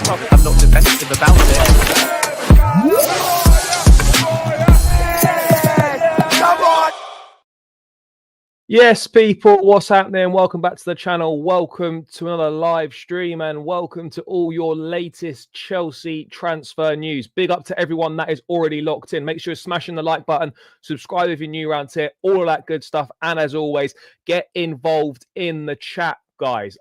trouble. I'm not defensive about it. Yes, people, what's happening? Welcome back to the channel. Welcome to another live stream and welcome to all your latest Chelsea transfer news. Big up to everyone that is already locked in. Make sure you're smashing the like button, subscribe if you're new around here, all of that good stuff. And as always, get involved in the chat, guys.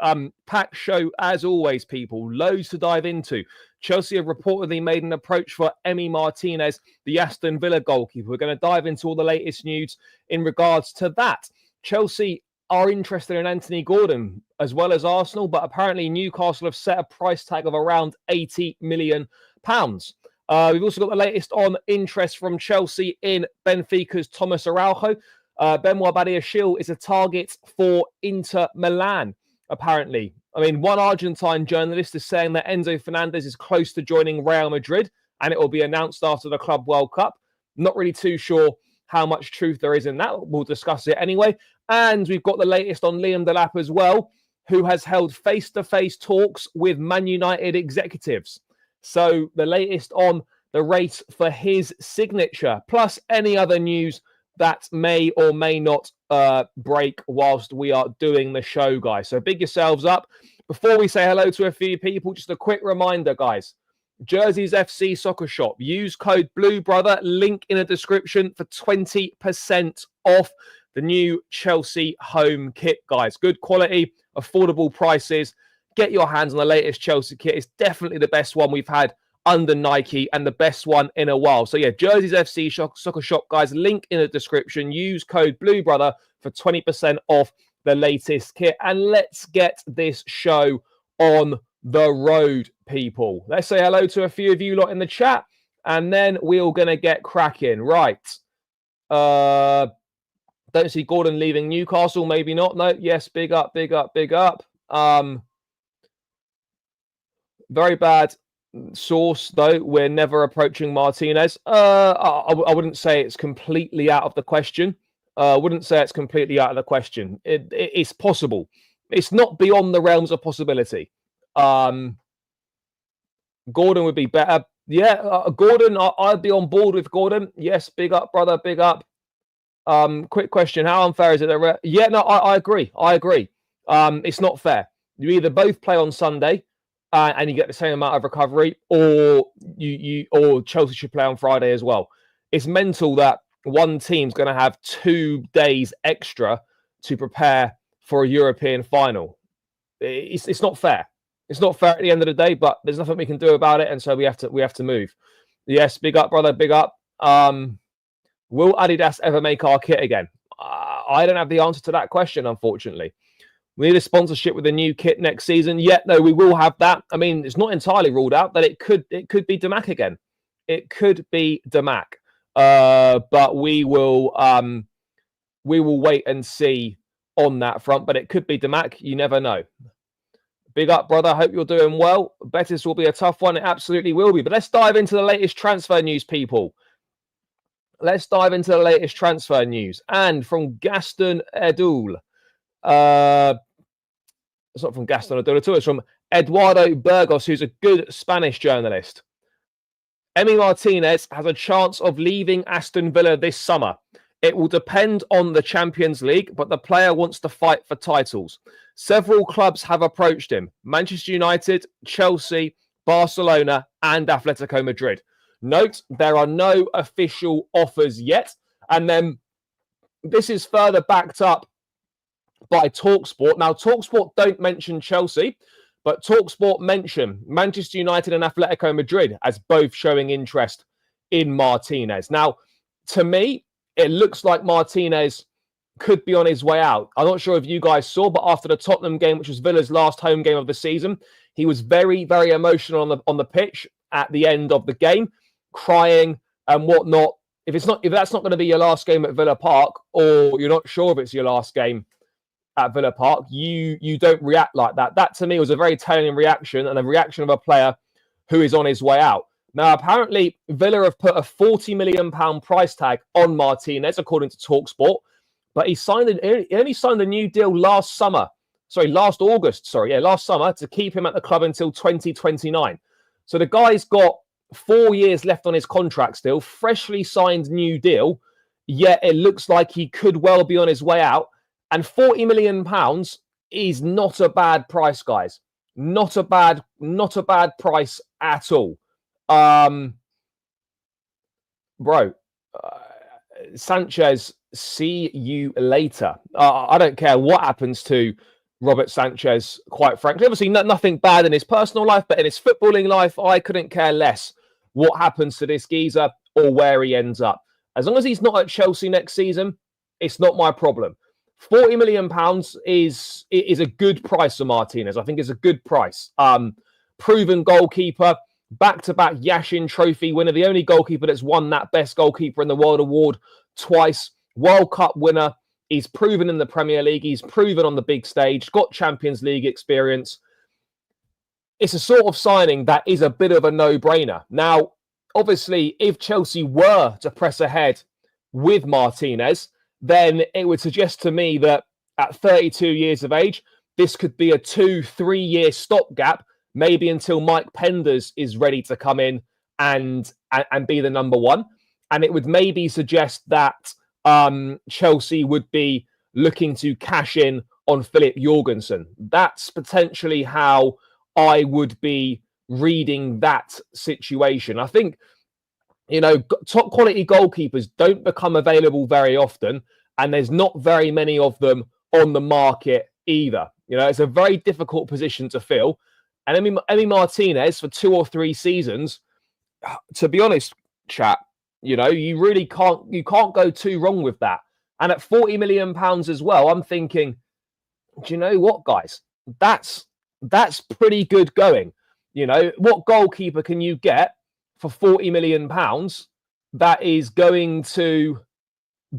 Packed show as always, people. Loads to dive into. Chelsea have reportedly made an approach for Emi Martinez, the Aston Villa goalkeeper. We're going to dive into all the latest news in regards to that. Chelsea are interested in Anthony Gordon as well as Arsenal, but apparently Newcastle have set a price tag of around £80 million. We've also got the latest on interest from Chelsea in Benfica's Thomas Araujo. Benoit Badiashile is a target for Inter Milan, apparently. I mean, one Argentine journalist is saying that Enzo Fernandez is close to joining Real Madrid, and it will be announced after the Club World Cup. Not really too sure how much truth there is in that. We'll discuss it anyway. And we've got the latest on Liam Delap as well, who has held face-to-face talks with Man United executives. So the latest on the race for his signature, plus any other news that may or may not break whilst we are doing the show, guys. So big yourselves up. Before we say hello to a few people, just a quick reminder, guys. Jerseys FC Soccer Shop. Use code BLUEBROTHER. Link in the description for 20% off the new Chelsea home kit, guys. Good quality, affordable prices. Get your hands on the latest Chelsea kit. It's definitely the best one we've had under Nike and the best one in a while. So yeah, Jerseys FC Soccer Shop, guys. Link in the description. Use code BLUEBROTHER for 20% off the latest kit. And let's get this show on the road, people. Let's say hello to a few of you lot in the chat, and then we're going to get cracking. Right. Don't see Gordon leaving Newcastle. Maybe not. No. Yes. Big up, big up, big up. Very bad source, though. We're never approaching Martinez. I wouldn't say it's completely out of the question. It's possible. It's not beyond the realms of possibility. Gordon would be better. Yeah, Gordon, I'd be on board with Gordon. Yes, big up, brother, big up. Quick question: how unfair is it? Yeah, no, I agree. It's not fair. You either both play on Sunday and you get the same amount of recovery, or or Chelsea should play on Friday as well. It's mental that one team's going to have 2 days extra to prepare for a European final. It's not fair. It's not fair at the end of the day, but there's nothing we can do about it, and so we have to move. Yes, big up, brother, big up. Will Adidas ever make our kit again? I don't have the answer to that question, unfortunately. We need a sponsorship with a new kit next season. Yeah, no, we will have that. I mean, it's not entirely ruled out that it could be Damac again. It could be Damac, but we will wait and see on that front. But it could be Damac. You never know. Big up, brother. Hope you're doing well. Betis will be a tough one. It absolutely will be. But let's dive into the latest transfer news, people. Let's dive into the latest transfer news. And from Gaston Edul. It's not from Gaston Edul at all. It's from Eduardo Burgos, who's a good Spanish journalist. Emi Martinez has a chance of leaving Aston Villa this summer. It will depend on the Champions League, but the player wants to fight for titles. Several clubs have approached him: Manchester United, Chelsea, Barcelona, and Atletico Madrid. Note, there are no official offers yet. And then this is further backed up by TalkSport. Now, TalkSport don't mention Chelsea, but TalkSport mention Manchester United and Atletico Madrid as both showing interest in Martinez. Now, to me, it looks like Martinez could be on his way out. I'm not sure if you guys saw, but after the Tottenham game, which was Villa's last home game of the season, he was very, very emotional on the pitch at the end of the game, crying and whatnot. If that's not going to be your last game at Villa Park, or you're not sure if it's your last game at Villa Park, you don't react like that. That to me was a very telling reaction, and a reaction of a player who is on his way out. Now, apparently, Villa have put a £40 million price tag on Martinez, according to TalkSport, but he only signed a new deal last summer to keep him at the club until 2029. So the guy's got 4 years left on his contract still, freshly signed new deal, yet it looks like he could well be on his way out. And £40 million is not a bad price, guys. Not a bad price at all. Bro, Sanchez, see you later. I don't care what happens to Robert Sanchez, quite frankly. Obviously, nothing bad in his personal life, but in his footballing life, I couldn't care less what happens to this geezer or where he ends up. As long as he's not at Chelsea next season, it's not my problem. £40 million is a good price for Martinez. I think it's a good price. Proven goalkeeper, back-to-back Yashin Trophy winner, the only goalkeeper that's won that Best Goalkeeper in the World award twice, World Cup winner. He's proven in the Premier League. He's proven on the big stage, got Champions League experience. It's a sort of signing that is a bit of a no-brainer. Now, obviously, if Chelsea were to press ahead with Martinez, then it would suggest to me that at 32 years of age, this could be a 2-3 year stopgap, maybe until Mike Penders is ready to come in and be the number one. And it would maybe suggest that Chelsea would be looking to cash in on Philip Jorgensen. That's potentially how I would be reading that situation. I think, top quality goalkeepers don't become available very often, and there's not very many of them on the market either. It's a very difficult position to fill. And Emi Martinez for 2 or 3 seasons, to be honest, chat, you really can't go too wrong with that. And at £40 million as well, I'm thinking, do you know what, guys? That's pretty good going. What goalkeeper can you get for £40 million that is going to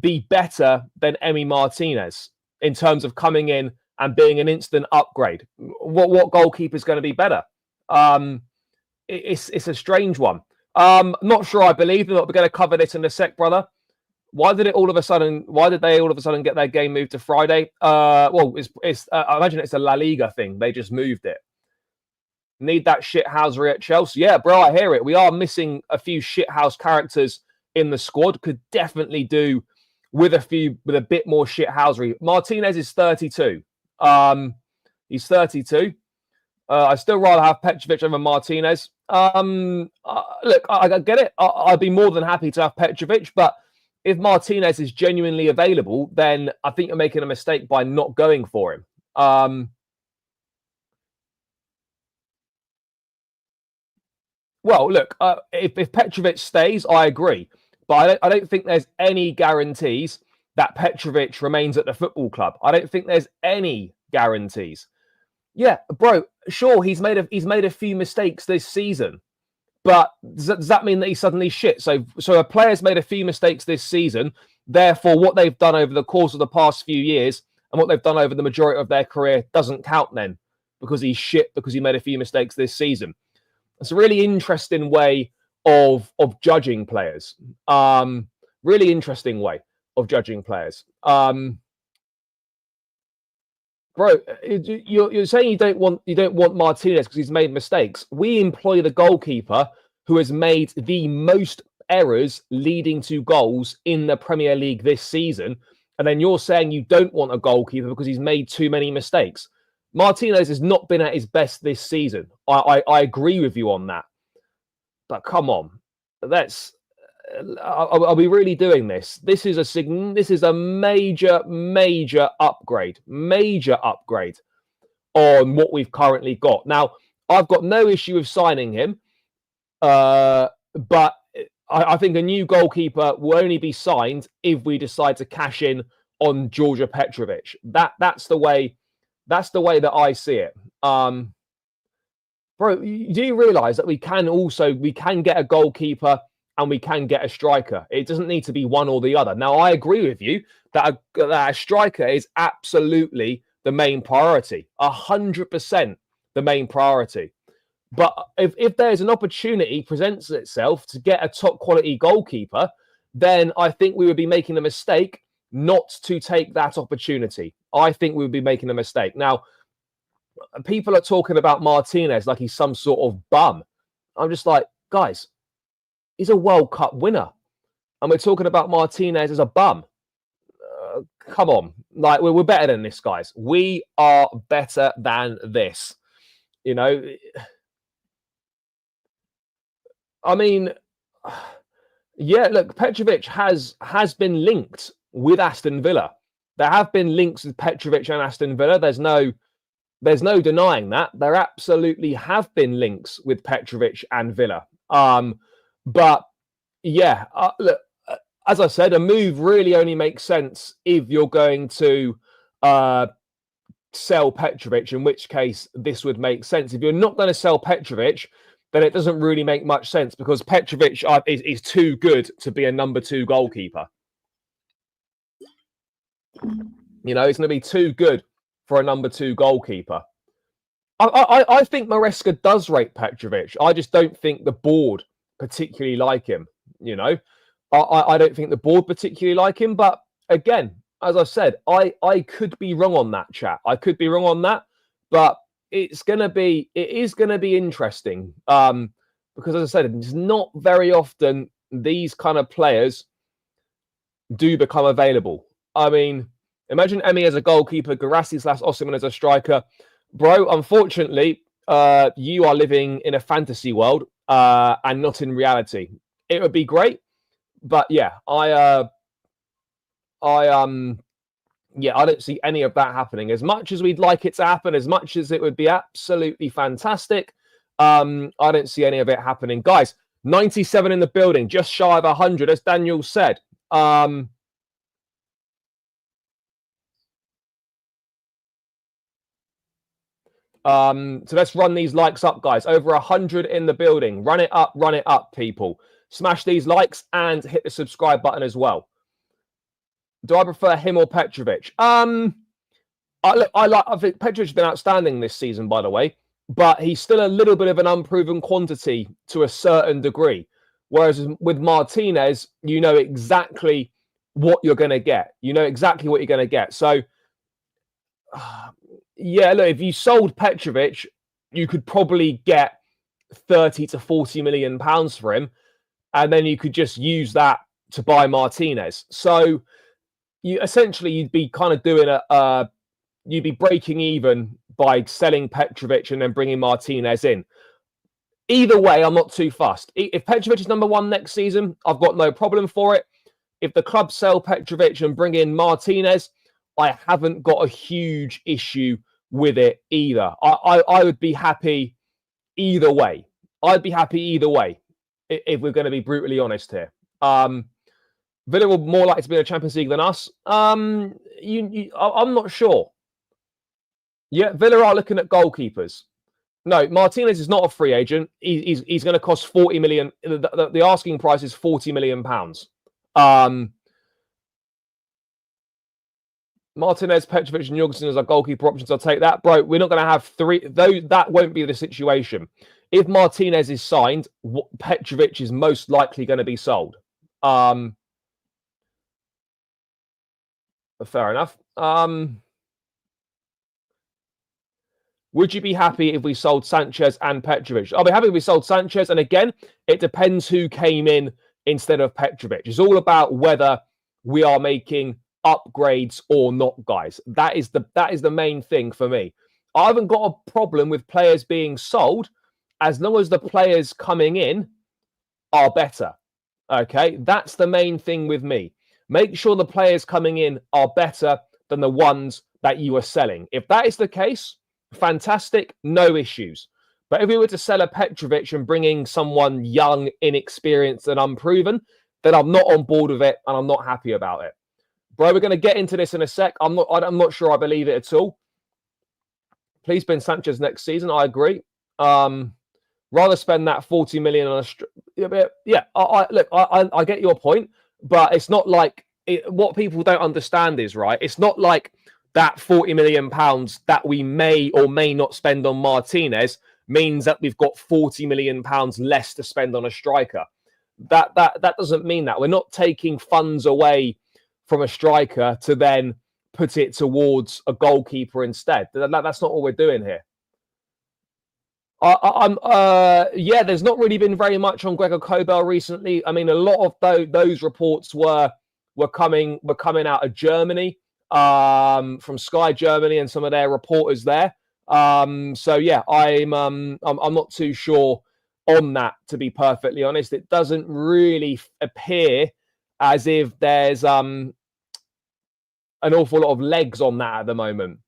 be better than Emi Martinez in terms of coming in and being an instant upgrade? What goalkeeper is going to be better? It's a strange one. Not sure I believe them, but we're going to cover this in a sec, brother. Why did they all of a sudden get their game moved to Friday? I imagine it's a La Liga thing. They just moved it. Need that shithousery at Chelsea? Yeah, bro, I hear it. We are missing a few shithouse characters in the squad. Could definitely do with a bit more shithousery. Martinez is 32. He's 32. I still rather have Petrovic over Martinez. Look, I get it. I'd be more than happy to have Petrovic, but if Martinez is genuinely available, then I think you're making a mistake by not going for him. Well, look, if Petrovic stays, I agree. But I don't think there's any guarantees that Petrovic remains at the football club. I don't think there's any guarantees. Yeah, bro, sure, he's made a few mistakes this season. But does that mean that he's suddenly shit? So a player's made a few mistakes this season. Therefore, what they've done over the course of the past few years and what they've done over the majority of their career doesn't count then because he's shit because he made a few mistakes this season. It's a really interesting way of judging players. Really interesting way of judging players. Bro, you're saying you don't want Martinez because he's made mistakes. We employ the goalkeeper who has made the most errors leading to goals in the Premier League this season, and then you're saying you don't want a goalkeeper because he's made too many mistakes. Martinez has not been at his best this season. I agree with you on that. But come on, are we really doing this? This is a major upgrade on what we've currently got. Now, I've got no issue with signing him, but I think a new goalkeeper will only be signed if we decide to cash in on Georgia Petrovic. That's the way that I see it. Bro, do you realize that we can get a goalkeeper and we can get a striker? It doesn't need to be one or the other. Now, I agree with you that a striker is absolutely the main priority, 100% the main priority. But if there's an opportunity presents itself to get a top quality goalkeeper, then I think we would be making a mistake not to take that opportunity. I think we would be making a mistake. Now, people are talking about Martinez like he's some sort of bum. I'm just like, guys, he's a World Cup winner. And we're talking about Martinez as a bum. Come on. Like, we're better than this, guys. We are better than this. You know, I mean, yeah, look, Petrovic has been linked with Aston Villa. There have been links with Petrovic and Aston Villa. There's no denying that. There absolutely have been links with Petrovic and Villa. But yeah, look, as I said, a move really only makes sense if you're going to sell Petrovic, in which case this would make sense. If you're not going to sell Petrovic, then it doesn't really make much sense because Petrovic is too good to be a number 2 goalkeeper. You know, he's going to be too good for a number 2 goalkeeper. I think Maresca does rate Petrovic. I just don't think the board particularly like him. You know, I don't think the board particularly like him. But again, as I said, I could be wrong on that, chat. I could be wrong on that, but it is going to be interesting. Because as I said, it's not very often these kind of players do become available. I mean, imagine Emi as a goalkeeper, Garassi/Osimhen as a striker. Bro, unfortunately, you are living in a fantasy world and not in reality. It would be great, but yeah, I don't see any of that happening. As much as we'd like it to happen, as much as it would be absolutely fantastic, I don't see any of it happening. Guys, 97 in the building, just shy of 100, as Daniel said. So let's run these likes up, guys. Over 100 in the building. Run it up, people. Smash these likes and hit the subscribe button as well. Do I prefer him or Petrovic? I think Petrovic's been outstanding this season, by the way, but he's still a little bit of an unproven quantity to a certain degree. Whereas with Martinez, you know exactly what you're going to get. You know exactly what you're going to get. So, yeah, look, if you sold Petrovic, you could probably get 30 to 40 million pounds for him, and then you could just use that to buy Martinez. So, you'd be kind of doing you'd be breaking even by selling Petrovic and then bringing Martinez in. Either way, I'm not too fussed. If Petrovic is number 1 next season, I've got no problem for it. If the club sell Petrovic and bring in Martinez, I haven't got a huge issue with it either. I would be happy either way. I'd be happy either way if we're going to be brutally honest here. Villa will more likely to be in the Champions League than us. I'm not sure. Yeah, Villa are looking at goalkeepers. No, Martinez is not a free agent. He's going to cost 40 million. The asking price is 40 million pounds. Martinez, Petrovic, and Jorgensen as our goalkeeper options. I'll take that, bro. We're not going to have 3. Though that won't be the situation. If Martinez is signed, Petrovic is most likely going to be sold. Fair enough. Would you be happy if we sold Sanchez and Petrovic? I'll be happy if we sold Sanchez. And again, it depends who came in instead of Petrovic. It's all about whether we are making upgrades or not, guys. That is the main thing for me. I haven't got a problem with players being sold as long as the players coming in are better. Okay, that's the main thing with me. Make sure the players coming in are better than the ones that you are selling. If that is the case, fantastic, no issues. But if we were to sell a Petrovic and bring in someone young, inexperienced, and unproven, then I'm not on board with it and I'm not happy about it. Bro, we're going to get into this in a sec. I'm not sure I believe it at all. Please Ben Sanchez next season. I agree. Rather spend that 40 million on a... Yeah, I get your point, but it's not like... what people don't understand is, right, it's not like that 40 million pounds that we may or may not spend on Martinez means that we've got 40 million pounds less to spend on a striker. That doesn't mean that. We're not taking funds away from a striker to then put it towards a goalkeeper instead. That's not what we're doing here. Yeah, there's not really been very much on Gregor Kobel recently. I mean, a lot of those reports were coming out of Germany, from Sky Germany and some of their reporters there. So yeah, I'm not too sure on that, to be perfectly honest. It doesn't really appear as if there's an awful lot of legs on that at the moment.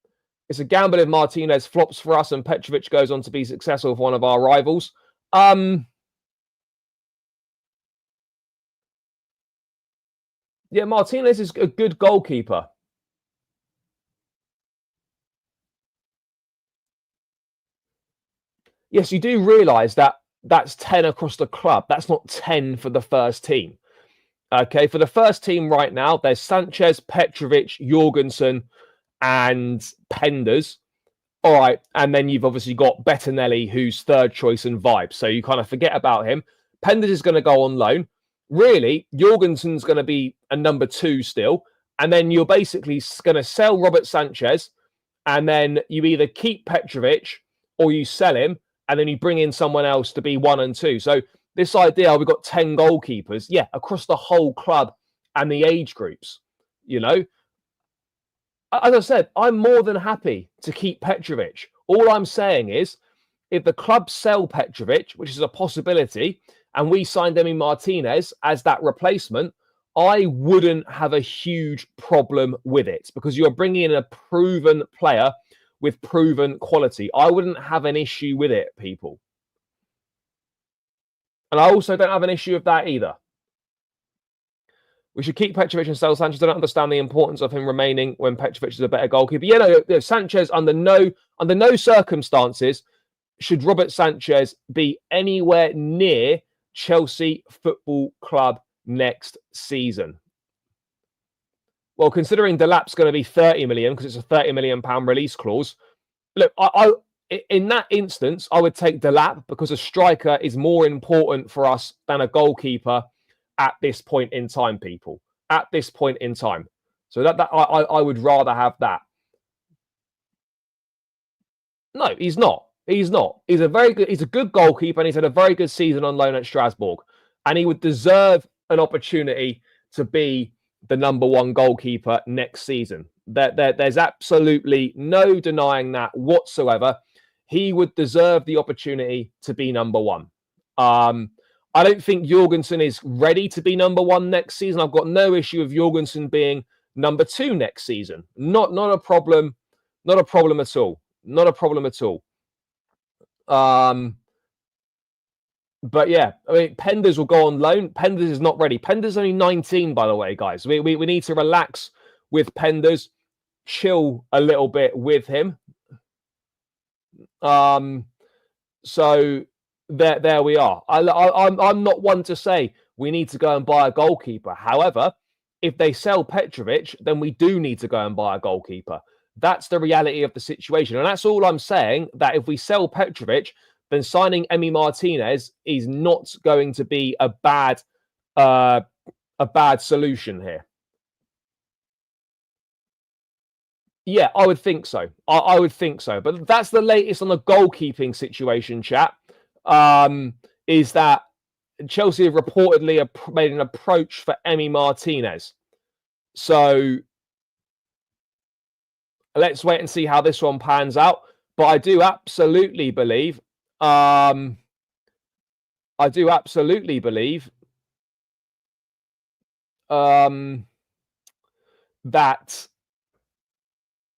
It's a gamble if Martinez flops for us and Petrovic goes on to be successful with one of our rivals. Yeah, Martinez is a good goalkeeper. Yes, you do realise that that's 10 across the club. That's not 10 for the first team. Okay, for the first team right now, there's Sanchez, Petrovic, Jorgensen, and Penders. All right, and then you've obviously got Bettinelli, who's third choice, and Vibes. So you kind of forget about him. Penders is going to go on loan. Really, Jorgensen's going to be a number 2 still. And then you're basically going to sell Robert Sanchez, and then you either keep Petrovic or you sell him, and then you bring in someone else to be 1 and 2. So this idea, we've got 10 goalkeepers, yeah, across the whole club and the age groups, you know. As I said, I'm more than happy to keep Petrovic. All I'm saying is, if the club sell Petrovic, which is a possibility, and we signed Emi Martinez as that replacement, I wouldn't have a huge problem with it, because you're bringing in a proven player with proven quality. I wouldn't have an issue with it, people. And I also don't have an issue with that either. We should keep Petrovic and sell Sanchez. I don't understand the importance of him remaining when Petrovic is a better goalkeeper. Yeah, no, Sanchez, under no circumstances should Robert Sanchez be anywhere near Chelsea Football Club next season. Well, considering Delap's going to be 30 million because it's a 30 million pound release clause. Look, in that instance, I would take Delap, because a striker is more important for us than a goalkeeper at this point in time, people. At this point in time. So I would rather have that. No, he's not. He's not. He's a good goalkeeper, and he's had a very good season on loan at Strasbourg. And he would deserve an opportunity to be the number 1 goalkeeper next season. There's absolutely no denying that whatsoever. He would deserve the opportunity to be number 1. I don't think Jorgensen is ready to be number 1 next season. I've got no issue with Jorgensen being number 2 next season. Not a problem. Not a problem at all. Not a problem at all. But yeah, I mean, Penders will go on loan. Penders is not ready. Penders is only 19, by the way, guys. We need to relax with Penders, chill a little bit with him. So there we are. I'm not one to say we need to go and buy a goalkeeper. However, if they sell Petrovic, then we do need to go and buy a goalkeeper. That's the reality of the situation. And that's all I'm saying, that if we sell Petrovic, then signing Emi Martinez is not going to be a bad solution here. Yeah, I would think so. I would think so. But that's the latest on the goalkeeping situation, chat. Is that Chelsea have reportedly made an approach for Emi Martinez. So let's wait and see how this one pans out. But I do absolutely believe that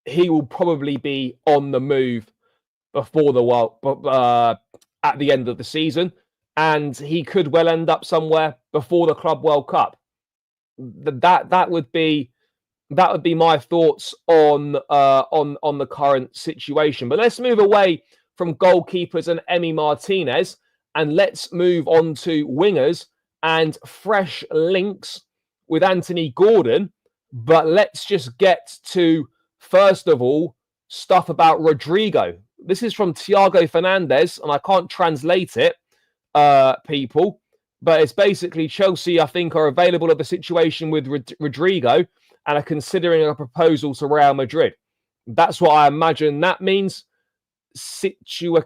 he will probably be on the move before the at the end of the season, and he could well end up somewhere before the Club World Cup. That would be my thoughts on the current situation. But let's move away from goalkeepers and Emi Martinez, and let's move on to wingers and fresh links with Anthony Gordon. But let's just get to, first of all, stuff about Rodrygo. This is from Enzo Fernandez, and I can't translate it, people. But it's basically Chelsea, I think, are available of the situation with Rodrygo and are considering a proposal to Real Madrid. That's what I imagine that means. Situacao,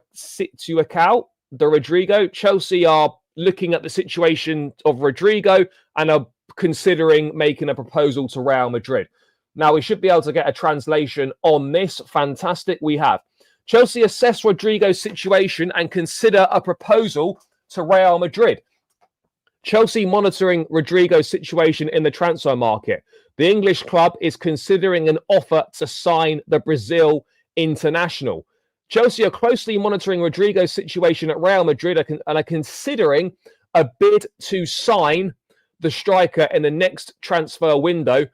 the Rodrygo. Chelsea are looking at the situation of Rodrygo and are considering making a proposal to Real Madrid. Now, we should be able to get a translation on this. Fantastic, we have. Chelsea assess Rodrygo's situation and consider a proposal to Real Madrid. Chelsea monitoring Rodrygo's situation in the transfer market. The English club is considering an offer to sign the Brazil international. Chelsea are closely monitoring Rodrygo's situation at Real Madrid and are considering a bid to sign the striker in the next transfer window,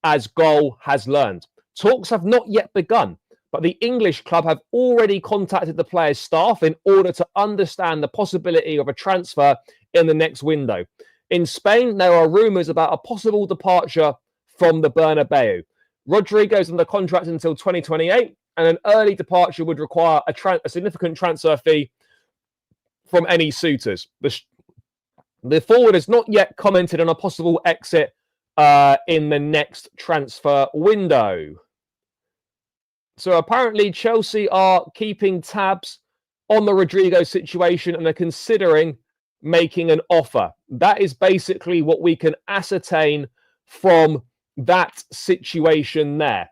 as Goal has learned. Talks have not yet begun, but the English club have already contacted the player's staff in order to understand the possibility of a transfer in the next window. In Spain, there are rumours about a possible departure from the Bernabeu. Rodrygo is under contract until 2028, and an early departure would require a significant transfer fee from any suitors. The forward has not yet commented on a possible exit in the next transfer window. So apparently Chelsea are keeping tabs on the Rodrygo situation and are considering making an offer. That is basically what we can ascertain from that situation there.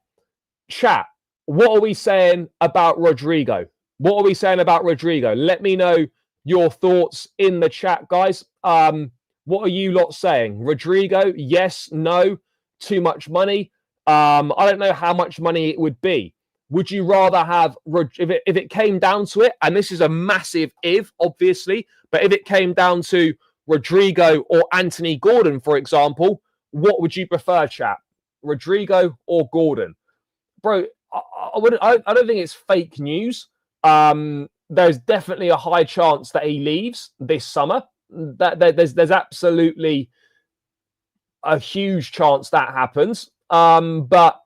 Chat, what are we saying about Rodrygo? What are we saying about Rodrygo? Let me know your thoughts in the chat, guys. What are you lot saying? Rodrygo, yes, no, too much money. I don't know how much money it would be. Would you rather have, if it came down to it, and this is a massive if, obviously, but if it came down to Rodrygo or Anthony Gordon, for example, what would you prefer, chap? Rodrygo or Gordon? Bro, I don't think it's fake news. There's definitely a high chance that he leaves this summer. There's absolutely a huge chance that happens. But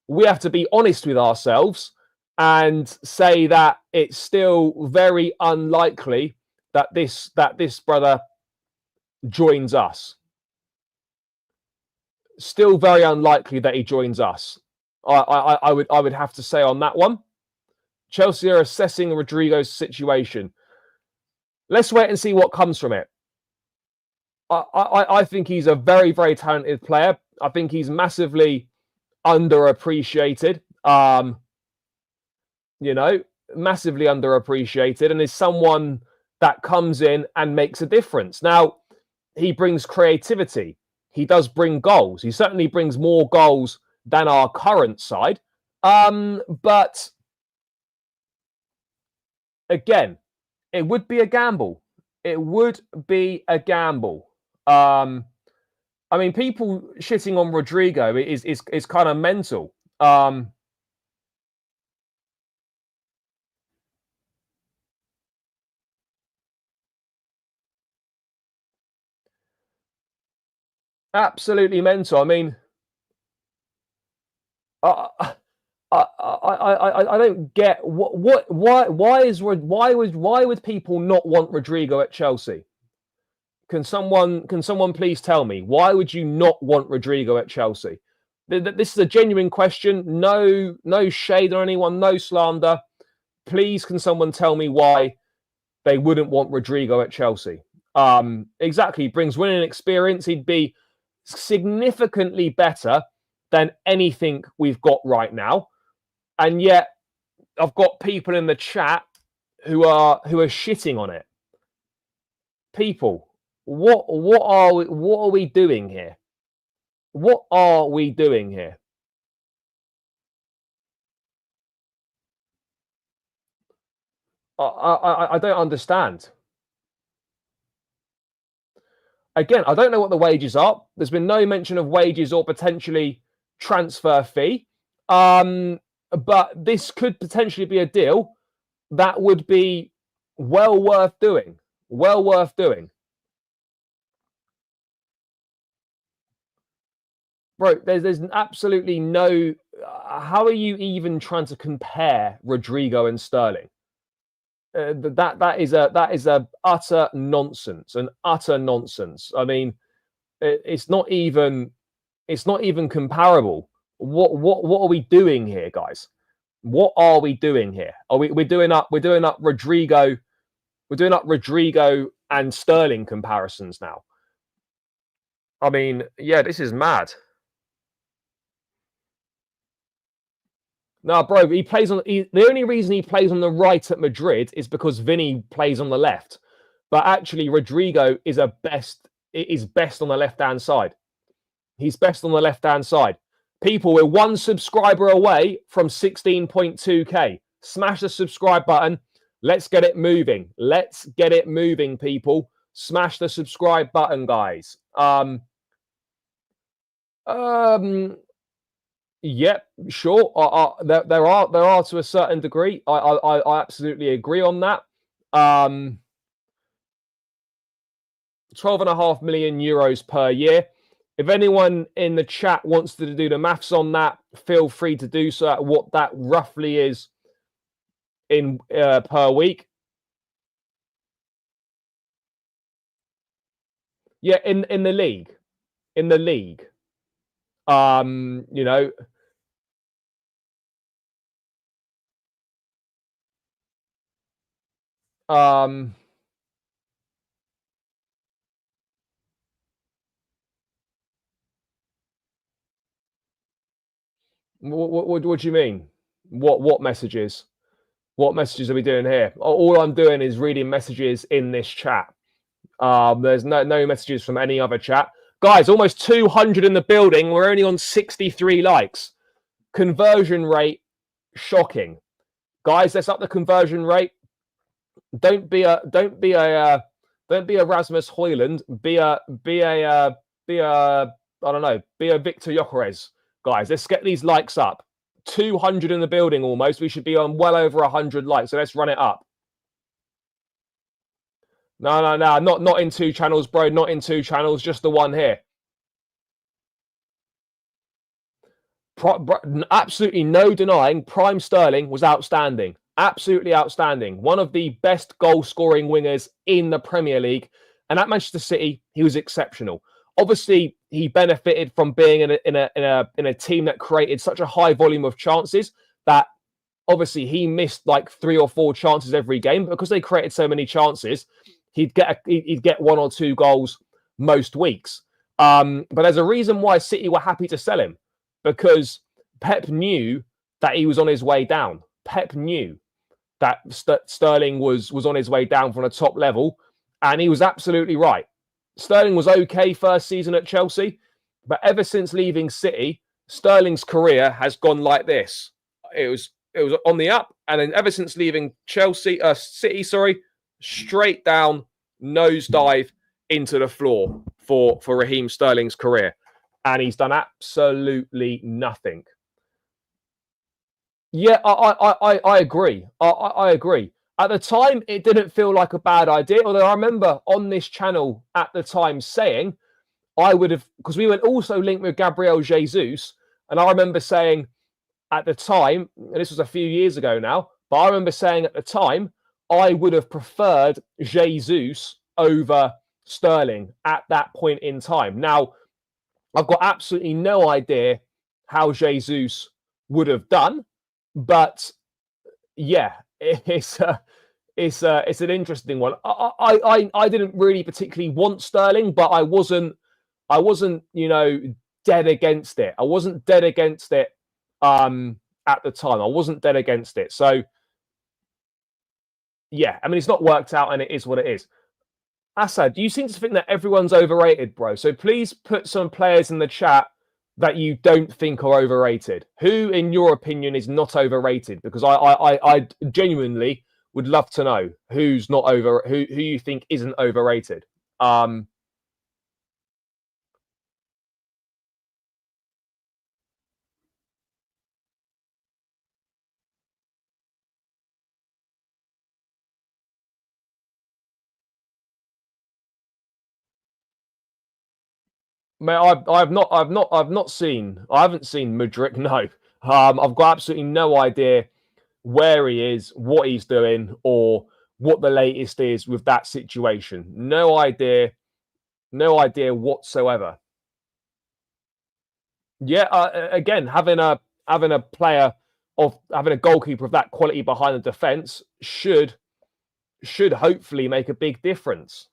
we have to be honest with ourselves and say that it's still very unlikely that this brother joins us. Still very unlikely that he joins us. I would have to say on that one. Chelsea are assessing Rodrygo's situation. Let's wait and see what comes from it. I think he's a very, very talented player. I think he's massively underappreciated. Massively underappreciated, and is someone that comes in and makes a difference. Now, he brings creativity. He does bring goals. He certainly brings more goals than our current side. But again, it would be a gamble. It would be a gamble. I mean, people shitting on Rodrygo is kind of mental. Absolutely mental. I mean, I don't get why would people not want Rodrygo at Chelsea? Can someone please tell me, why would you not want Rodrygo at Chelsea? This is a genuine question. No shade on anyone, no slander. Please, can someone tell me why they wouldn't want Rodrygo at Chelsea? Exactly, he brings winning experience. He'd be significantly better than anything we've got right now, and yet I've got people in the chat who are shitting on it. People, what are we doing here? What are we doing here? I don't understand. Again, I don't know what the wages are. There's been no mention of wages or potentially transfer fee. But this could potentially be a deal that would be well worth doing. Well worth doing. Bro, there's absolutely no... how are you even trying to compare Rodrygo and Sterling? That is a utter nonsense, an utter nonsense. I mean, it's not even comparable. What are we doing here, guys? What are we doing here? Are we're doing up Rodrygo, we're doing up Rodrygo and Sterling comparisons now. I mean, yeah, this is mad. No, bro, he plays on. The only reason he plays on the right at Madrid is because Vinny plays on the left. But actually, Rodrygo is best on the left-hand side. He's best on the left-hand side. People, we're one subscriber away from 16.2k. Smash the subscribe button. Let's get it moving. Let's get it moving, people. Smash the subscribe button, guys. Yep, sure. There are to a certain degree. I absolutely agree on that. 12.5 million euros per year. If anyone in the chat wants to do the maths on that, feel free to do so at what that roughly is in per week. Yeah, in the league. In the league. You know. What do you mean? What messages? What messages are we doing here? All I'm doing is reading messages in this chat. There's no messages from any other chat. Guys, almost 200 in the building. We're only on 63 likes. Conversion rate, shocking. Guys, let's up the conversion rate. Don't be a Rasmus Højlund. Be a I don't know. Be a Victor Gyökeres. Guys, let's get these likes up. 200 in the building almost. We should be on well over 100 likes. So let's run it up. No. Not in 2 channels, bro. Not in 2 channels. Just the one here. Absolutely no denying. Prime Sterling was outstanding. Absolutely outstanding. One of the best goal-scoring wingers in the Premier League. And at Manchester City, he was exceptional. Obviously, he benefited from being in a team that created such a high volume of chances that obviously he missed like 3 or 4 chances every game. But because they created so many chances, he'd get 1 or 2 goals most weeks. But there's a reason why City were happy to sell him, because Pep knew that he was on his way down. Pep knew that Sterling was on his way down from the top level, and he was absolutely right. Sterling was okay first season at Chelsea, but ever since leaving City, Sterling's career has gone like this. It was on the up, and then ever since leaving City, straight down, nosedive into the floor for Raheem Sterling's career, and he's done absolutely nothing. Yeah, I agree. I agree. At the time, it didn't feel like a bad idea. Although I remember on this channel at the time saying I would have, because we were also linked with Gabriel Jesus, and I remember saying at the time, and this was a few years ago now, but I remember saying at the time I would have preferred Jesus over Sterling at that point in time. Now, I've got absolutely no idea how Jesus would have done, but yeah, it's an interesting one. I didn't really particularly want Sterling, but I wasn't dead against it. I wasn't dead against it at the time. I wasn't dead against it. So yeah, I mean, it's not worked out, and it is what it is. Assad, you seem to think that everyone's overrated, bro. So please put some players in the chat that you don't think are overrated. Who, in your opinion, is not overrated? Because I genuinely would love to know who's not who you think isn't overrated. Mate, I haven't seen Mudryk. No, I've got absolutely no idea where he is, what he's doing, or what the latest is with that situation. No idea whatsoever. Yeah, again, having a player of having a goalkeeper of that quality behind the defence should hopefully make a big difference.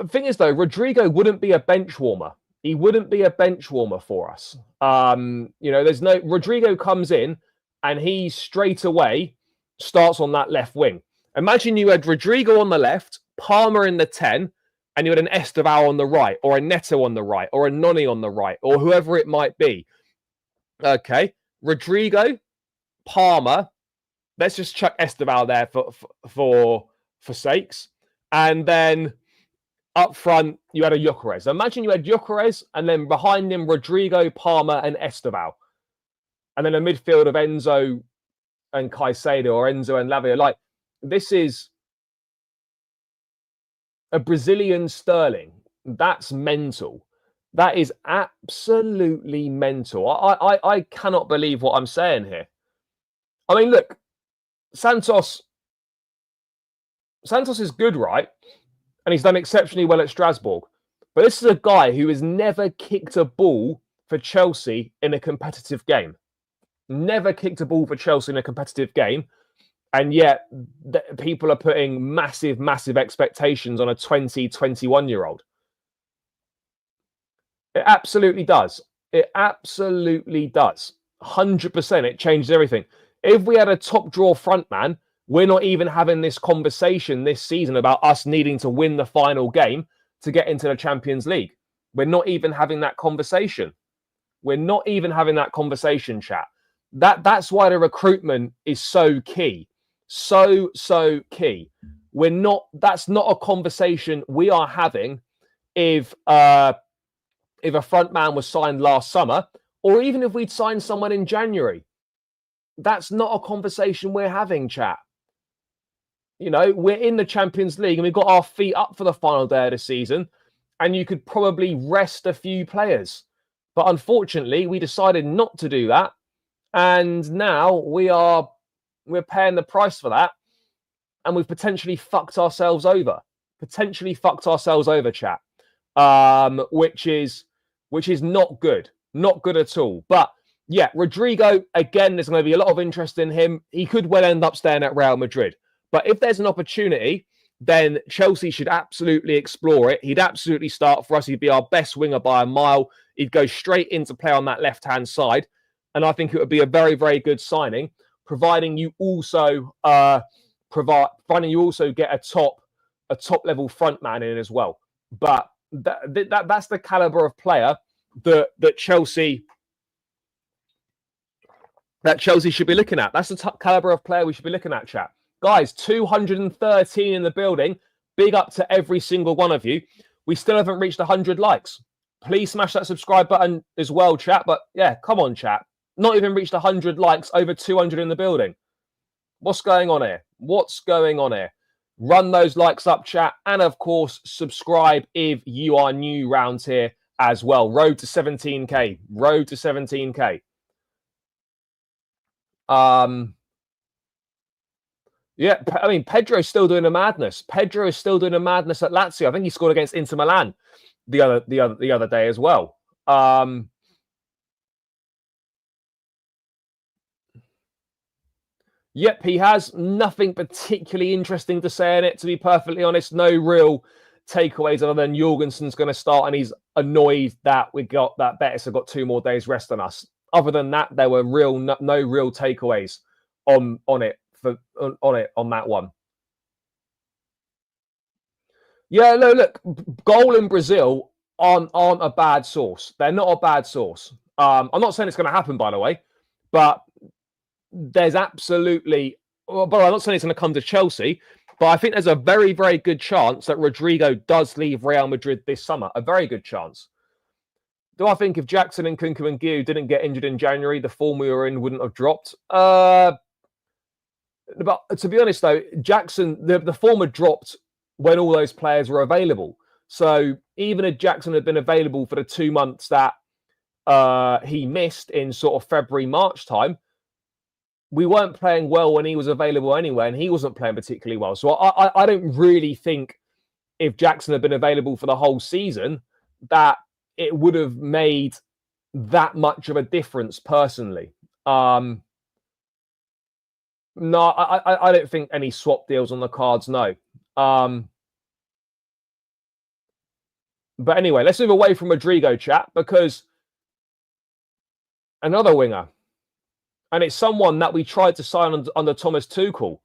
Thing is, though, Rodrygo wouldn't be a bench warmer. He wouldn't be a bench warmer for us. There's no Rodrygo comes in and he straight away starts on that left wing. Imagine you had Rodrygo on the left, Palmer in the 10, and you had an Esteval on the right, or a Neto on the right, or a Noni on the right, or whoever it might be. Okay, Rodrygo, Palmer. Let's just chuck Esteval there for sakes, and then up front you had a Gyökeres. Imagine you had Gyökeres, and then behind him Rodrygo, Palmer, and Esteval, and then a midfield of Enzo and Caicedo, or Enzo and Lavia. Like, this is a Brazilian Sterling. That's mental. That is absolutely mental. I cannot believe what I'm saying here. I mean, look, Santos is good, right? And he's done exceptionally well at Strasbourg. But this is a guy who has never kicked a ball for Chelsea in a competitive game. Never kicked a ball for Chelsea in a competitive game. And yet people are putting massive, massive expectations on a 20, 21-year-old. It absolutely does. It absolutely does. 100%. It changes everything. If we had a top draw front man, we're not even having this conversation this season about us needing to win the final game to get into the Champions League. We're not even having that conversation. We're not even having that conversation, chat. That's why the recruitment is so key. So key. That's not a conversation we are having if a front man was signed last summer, or even if we'd signed someone in January. That's not a conversation we're having, chat. You know, we're in the Champions League and we've got our feet up for the final day of the season, and you could probably rest a few players. But unfortunately, we decided not to do that. And now we're paying the price for that. And we've potentially fucked ourselves over. Chat. Which is not good. Not good at all. But yeah, Rodrygo, again, there's going to be a lot of interest in him. He could well end up staying at Real Madrid. But if there's an opportunity, then Chelsea should absolutely explore it. He'd absolutely start for us. He'd be our best winger by a mile. He'd go straight into play on that left-hand side. And I think it would be a very, very good signing, providing you also get a top level front man in as well. But that's the caliber of player that Chelsea should be looking at. That's the caliber of player we should be looking at, chat. Guys, 213 in the building. Big up to every single one of you. We still haven't reached 100 likes. Please smash that subscribe button as well, chat. But yeah, come on, chat. Not even reached 100 likes, over 200 in the building. What's going on here? Run those likes up, chat. And of course, subscribe if you are new round here as well. Road to 17K. Yeah, I mean, Pedro's still doing a madness. Pedro is still doing a madness at Lazio. I think he scored against Inter Milan the other day as well. Yep, he has nothing particularly interesting to say in it, to be perfectly honest. No real takeaways other than Jorgensen's going to start and he's annoyed that Betis have got 2 more days rest than us. Other than that, there were no real takeaways on that one. Yeah, no, look, goal in Brazil aren't a bad source. They're not a bad source. I'm not saying it's going to happen, by the way, but there's absolutely, but I'm not saying it's going to come to Chelsea, but I think there's a very, very good chance that Rodrygo does leave Real Madrid this summer. A very good chance. Do I think if Jackson and Kunku and Guiu didn't get injured in January, the form we were in wouldn't have dropped? But to be honest, though, Jackson, the form had dropped when all those players were available. So even if Jackson had been available for the 2 months that he missed in sort of February, March time, we weren't playing well when he was available anyway, and he wasn't playing particularly well. So I don't really think if Jackson had been available for the whole season, that it would have made that much of a difference personally. No, I don't think any swap deals on the cards, no. But anyway, let's move away from Rodrygo, chat, because another winger, and it's someone that we tried to sign under Thomas Tuchel,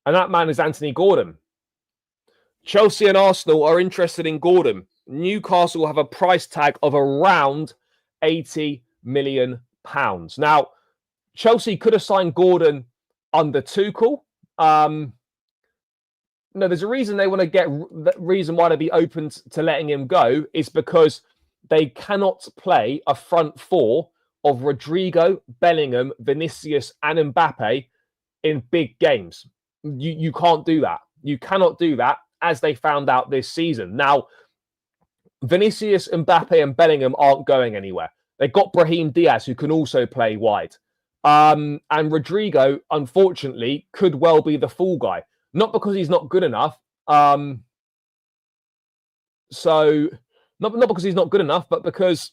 and that man is Anthony Gordon. Chelsea and Arsenal are interested in Gordon. Newcastle have a price tag of around £80 million. Now, Chelsea could have signed Gordon under Tuchel. No, there's a reason they want to get the reason why they'd be open to letting him go is because they cannot play a front four of Rodrygo, Bellingham, Vinicius, and Mbappe in big games. You can't do that. You cannot do that, as they found out this season. Now, Vinicius, Mbappe, and Bellingham aren't going anywhere. They've got Brahim Diaz, who can also play wide. And Rodrygo, unfortunately, could well be the fall guy. Not because he's not good enough. Not because he's not good enough, but because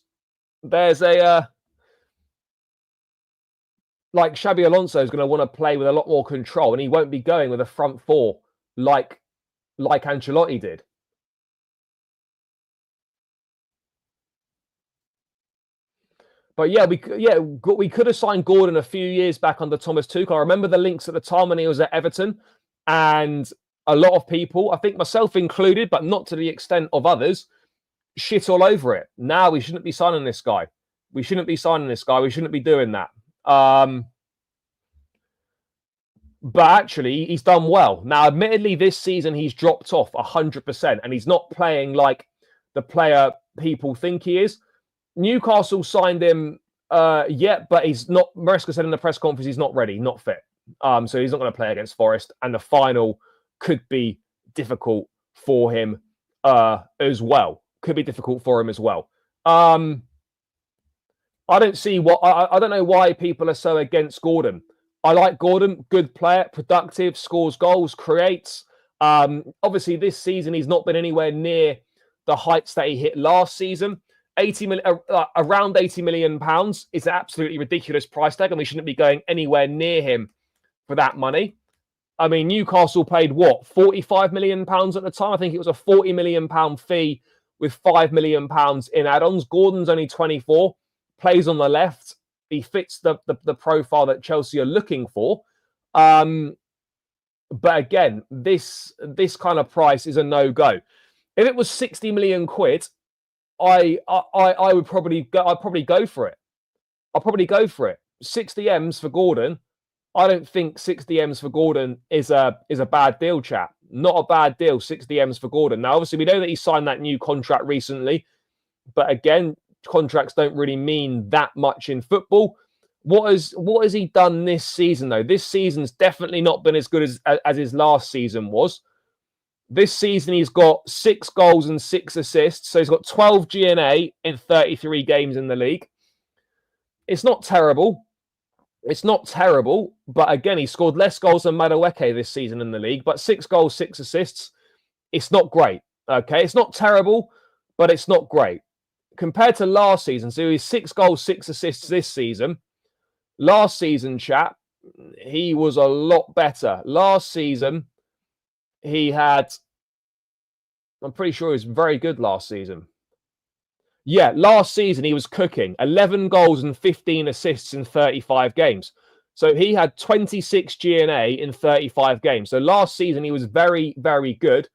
there's a... like Xabi Alonso is going to want to play with a lot more control, and he won't be going with a front four like Ancelotti did. But yeah, we could have signed Gordon a few years back under Thomas Tuchel. I remember the links at the time when he was at Everton, and a lot of people, I think myself included, but not to the extent of others, shit all over it. Now we shouldn't be signing this guy. We shouldn't be signing this guy. We shouldn't be doing that. But actually, he's done well. Now, admittedly, this season he's dropped off 100%, and he's not playing like the player people think he is. Newcastle signed him yet, but he's not. Maresca said in the press conference he's not ready, not fit. So he's not going to play against Forest, and the final could be difficult for him as well. Could be difficult for him as well. I don't see what I don't know why people are so against Gordon. I like Gordon, good player, productive, scores goals, creates. Obviously, this season he's not been anywhere near the heights that he hit last season. Around £80 million is an absolutely ridiculous price tag, and we shouldn't be going anywhere near him for that money. I mean, Newcastle paid what, £45 million at the time? I think it was a £40 million fee with £5 million in add-ons. Gordon's only 24, plays on the left. He fits the profile that Chelsea are looking for. But again, this kind of price is a no-go. If it was 60 million quid, I would probably go. I'd probably go for it. I'll probably go for it. 60 M's for Gordon. I don't think 60 M's for Gordon is a bad deal, chap. Not a bad deal. 60 M's for Gordon. Now, obviously, we know that he signed that new contract recently, but again, contracts don't really mean that much in football. What has he done this season, though? This season's definitely not been as good as his last season was. This season, he's got 6 goals and 6 assists. So he's got 12 GNA in 33 games in the league. It's not terrible. It's not terrible. But again, he scored less goals than Madueke this season in the league. But 6 goals, 6 assists. It's not great. Okay, it's not terrible, but it's not great. Compared to last season, so he's 6 goals, 6 assists this season. Last season, chap, he was a lot better. Last season, he had... I'm pretty sure he was very good last season. Yeah, last season he was cooking. 11 goals and 15 assists in 35 games. So he had 26 GNA in 35 games. So last season he was very, very good.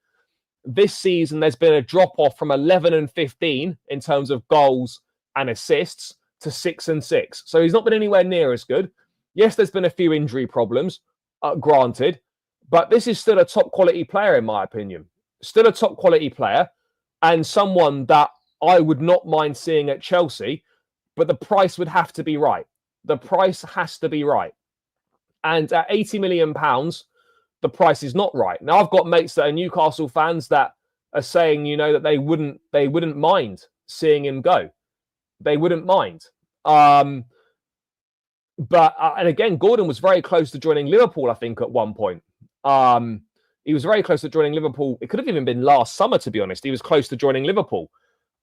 This season there's been a drop-off from 11 and 15 in terms of goals and assists to 6 and 6. So he's not been anywhere near as good. Yes, there's been a few injury problems, granted. But this is still a top-quality player, in my opinion. Still a top-quality player and someone that I would not mind seeing at Chelsea, but the price would have to be right. The price has to be right. And at £80 million, the price is not right. Now, I've got mates that are Newcastle fans that are saying, you know, that they wouldn't mind seeing him go. They wouldn't mind. And again, Gordon was very close to joining Liverpool, I think, at one point. He was very close to joining Liverpool. It could have even been last summer, to be honest. He was close to joining Liverpool.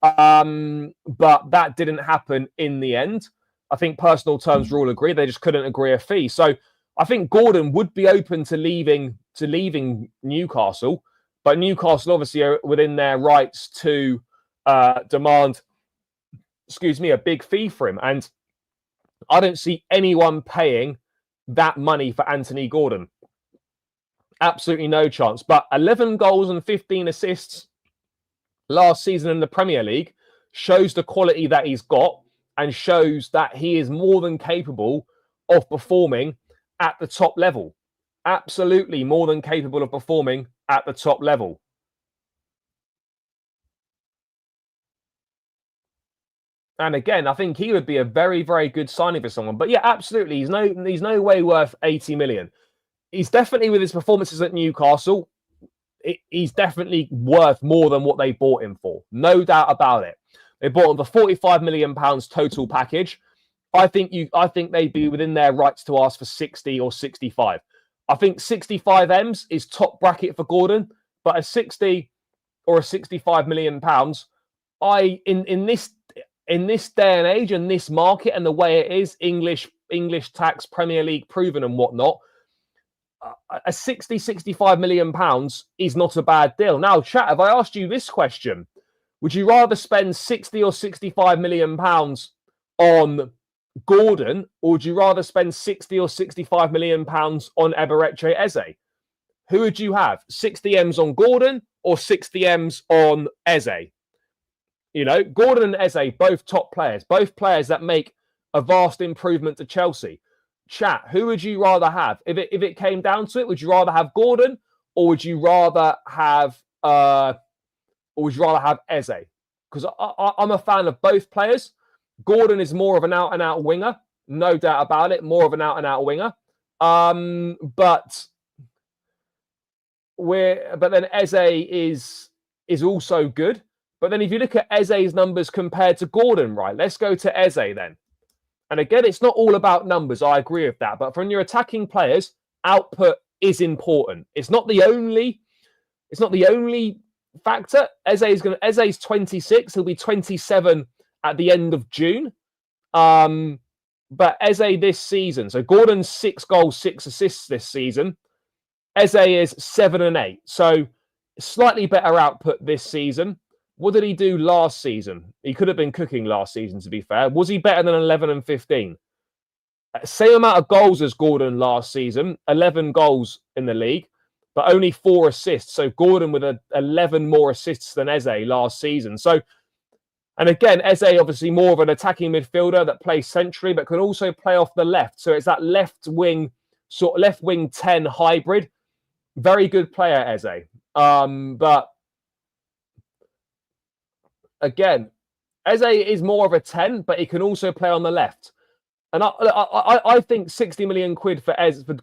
But that didn't happen in the end. I think personal terms were all agreed. They just couldn't agree a fee. So I think Gordon would be open to leaving Newcastle, but Newcastle obviously are within their rights to demand, a big fee for him. And I don't see anyone paying that money for Anthony Gordon. Absolutely no chance. But 11 goals and 15 assists last season in the Premier League shows the quality that he's got and shows that he is more than capable of performing at the top level. Absolutely more than capable of performing at the top level. And again, I think he would be a very, very good signing for someone. But yeah, absolutely. He's no way worth 80 million. He's definitely, with his performances at Newcastle, he's definitely worth more than what they bought him for. No doubt about it. They bought him for £45 million total package. I think they'd be within their rights to ask for 60 or 65. I think 65 M's is top bracket for Gordon, but a 60 or a 65 million pounds, in this day and age and this market and the way it is, English tax, Premier League proven and whatnot, a 65 million pounds is not a bad deal. Now, chat, have I asked you this question? Would you rather spend 60 or 65 million pounds on Gordon, or would you rather spend 60 or 65 million pounds on Eberechi Eze? Who would you have? 60 M's on Gordon or 60 M's on Eze? You know, Gordon and Eze, both top players, both players that make a vast improvement to Chelsea. Chat, who would you rather have? If it came down to it, would you rather have Gordon or would you rather have Eze? Because I'm a fan of both players. Gordon is more of an out-and-out winger, no doubt about it. More of an out-and-out winger. But then Eze is also good. But then if you look at Eze's numbers compared to Gordon, right? Let's go to Eze then. And again, it's not all about numbers. I agree with that. But from your attacking players, output is important. It's not the only factor. Eze's 26. He'll be 27 at the end of June. But Eze this season, so Gordon's 6 goals, 6 assists this season. Eze is 7 and 8. So slightly better output this season. What did he do last season? He could have been cooking last season, to be fair. Was he better than 11 and 15? Same amount of goals as Gordon last season, 11 goals in the league, but only 4 assists. So Gordon with 11 more assists than Eze last season. So, and again, Eze obviously more of an attacking midfielder that plays centrally, but can also play off the left. So it's that left wing 10 hybrid. Very good player, Eze. But again, Eze is more of a 10, but he can also play on the left. And I think 60 million quid for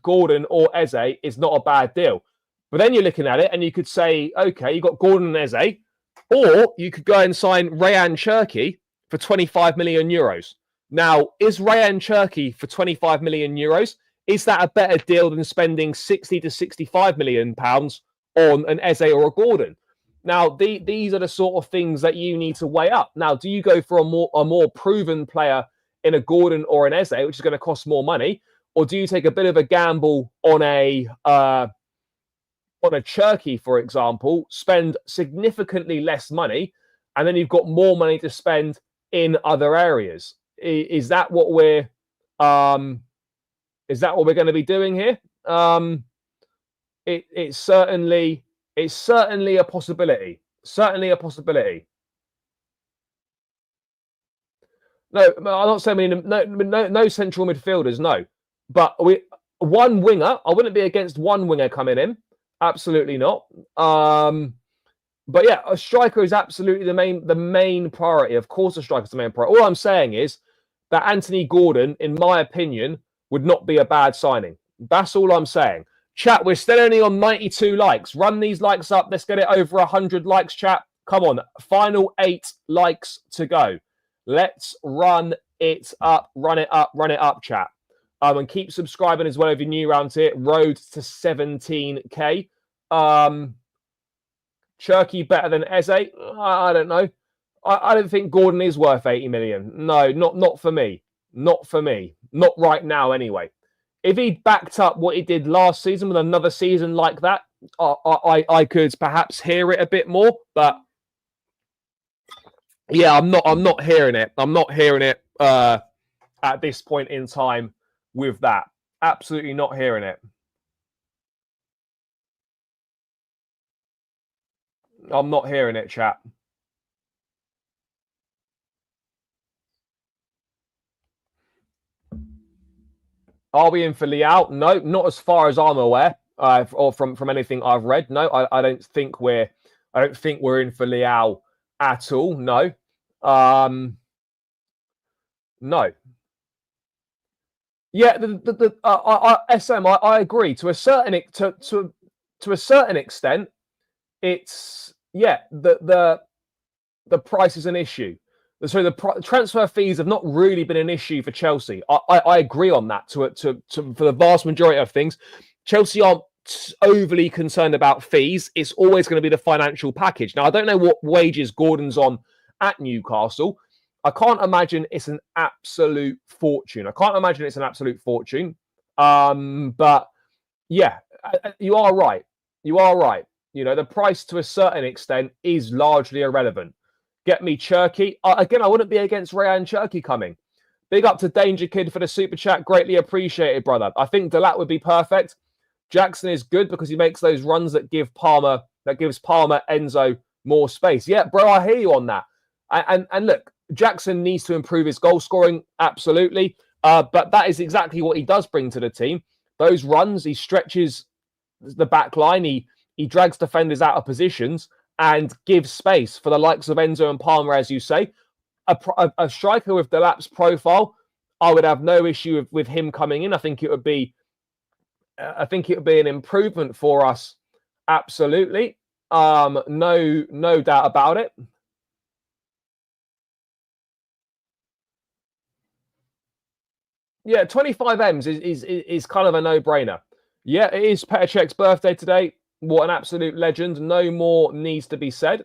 Gordon or Eze is not a bad deal. But then you're looking at it and you could say, okay, you got Gordon and Eze, or you could go and sign Rayan Cherki for 25 million euros. Now, is Rayan Cherki for 25 million euros? Is that a better deal than spending 60 to 65 million pounds on an Eze or a Gordon? Now, these are the sort of things that you need to weigh up. Now, do you go for a more proven player in a Gordon or an Eze, which is going to cost more money, or do you take a bit of a gamble on a Cherki, for example, spend significantly less money, and then you've got more money to spend in other areas? Is that what we're going to be doing here? It's certainly a possibility. Certainly a possibility. No, I'm not saying no central midfielders, no. But one winger, I wouldn't be against one winger coming in. Absolutely not. But yeah, a striker is absolutely the main priority. Of course, a striker is the main priority. All I'm saying is that Anthony Gordon, in my opinion, would not be a bad signing. That's all I'm saying. Chat, we're still only on 92 likes. Run these likes up. Let's get it over 100 likes, chat. Come on. Final 8 likes to go. Let's run it up. Run it up, chat. And keep subscribing as well if you're new around here. Road to 17k. Cherky better than Eze? I don't know. I don't think Gordon is worth 80 million. No, not for me. Not for me. Not right now, anyway. If he backed up what he did last season with another season like that, I could perhaps hear it a bit more. But yeah, I'm not hearing it. I'm not hearing it at this point in time with that. Absolutely not hearing it. I'm not hearing it, chat. Are we in for Leao? No, not as far as I'm aware, or from anything I've read. No, I don't think we're in for Leao at all. No, no. Yeah, SM. I agree to a certain to a certain extent. It's the price is an issue. So the transfer fees have not really been an issue for Chelsea. I agree on that. For the vast majority of things, Chelsea aren't overly concerned about fees. It's always going to be the financial package. Now, I don't know what wages Gordon's on at Newcastle. I can't imagine it's an absolute fortune. But yeah, you are right. You know, the price to a certain extent is largely irrelevant. Get me Cherky. Again, I wouldn't be against Rayan Cherky coming. Big up to Danger Kid for the super chat. Greatly appreciated, brother. I think Delap would be perfect. Jackson is good because he makes those runs that gives Palmer, Enzo more space. Yeah, bro, I hear you on that. And look, Jackson needs to improve his goal scoring, absolutely. But that is exactly what he does bring to the team. Those runs, he stretches the back line, he drags defenders out of positions and gives space for the likes of Enzo and Palmer, as you say. A striker with Delap's profile, I would have no issue with him coming in. I think it would be an improvement for us, absolutely. No doubt about it. Yeah, 25 M's is kind of a no-brainer. Yeah, it is Petr Cech's birthday today. What an absolute legend. No more needs to be said.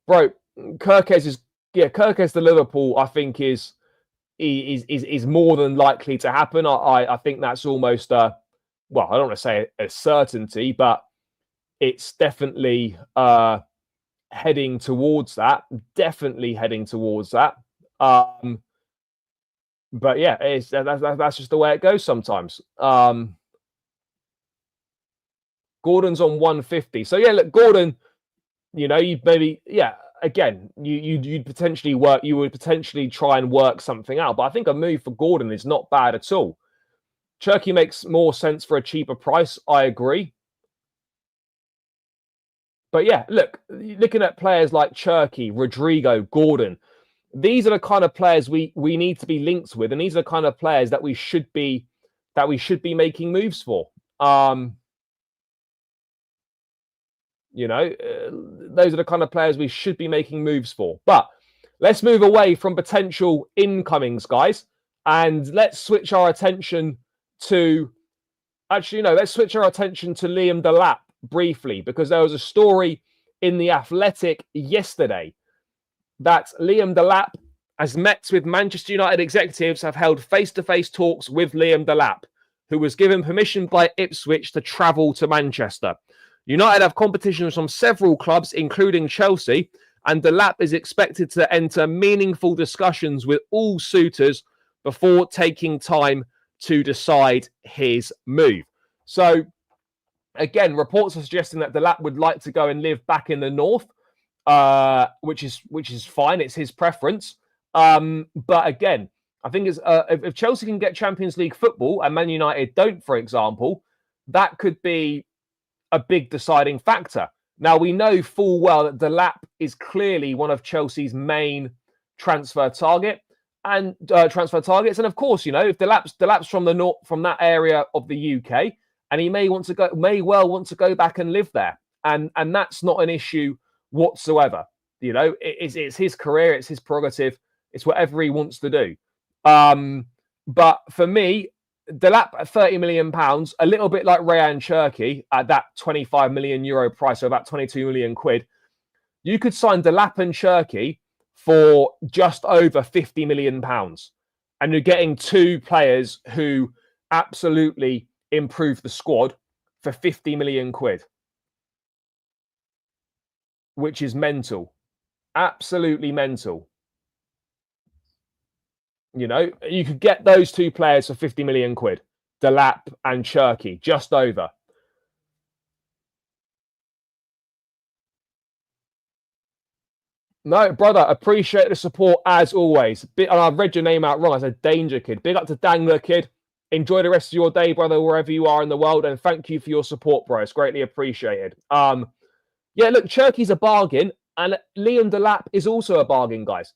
Bro, Kirkes to Liverpool, I think is more than likely to happen. I think that's almost well, I don't want to say a certainty, but it's definitely heading towards that. Definitely heading towards that. But yeah, that's just the way it goes sometimes. Gordon's on 150. So yeah, look, Gordon, you know, you maybe, yeah, again, you'd potentially you would potentially try and work something out. But I think a move for Gordon is not bad at all. Cherky makes more sense for a cheaper price. I agree. But yeah, look, looking at players like Cherky, Rodrygo, Gordon, these are the kind of players we need to be linked with, and these are the kind of players that we should be making moves for. You know, those are the kind of players we should be making moves for. But let's move away from potential incomings, guys, and let's switch our attention to let's switch our attention to Liam Delap briefly, because there was a story in The Athletic yesterday that Liam Delap has met with Manchester United executives, have held face-to-face talks with Liam Delap, who was given permission by Ipswich to travel to Manchester. United have competitions from several clubs, including Chelsea, and Delap is expected to enter meaningful discussions with all suitors before taking time to decide his move. So, again, reports are suggesting that Delap would like to go and live back in the north, which is fine. It's his preference. But again, I think if Chelsea can get Champions League football and Man United don't, for example, that could be a big deciding factor. Now, we know full well that Delap is clearly one of Chelsea's main transfer targets. And of course, you know, if Delap's from the north, from that area of the UK, and he may well want to go back and live there, and that's not an issue whatsoever. You know, it's his career, it's his prerogative, it's whatever he wants to do. But for me, Delap at £30 million, a little bit like Rayan Cherki at that €25 million price, so about 22 million quid. You could sign Delap and Cherki for just over £50 million. And you're getting two players who absolutely improve the squad for 50 million quid, which is mental. Absolutely mental. You know, you could get those two players for 50 million quid, Delap and Cherki, just over. No, brother, appreciate the support as always. And I've read your name out wrong. I said Danger Kid. Big up to Dangler Kid. Enjoy the rest of your day, brother, wherever you are in the world. And thank you for your support, bro. It's greatly appreciated. Yeah, look, Cherki's a bargain. And Liam Delap is also a bargain, guys.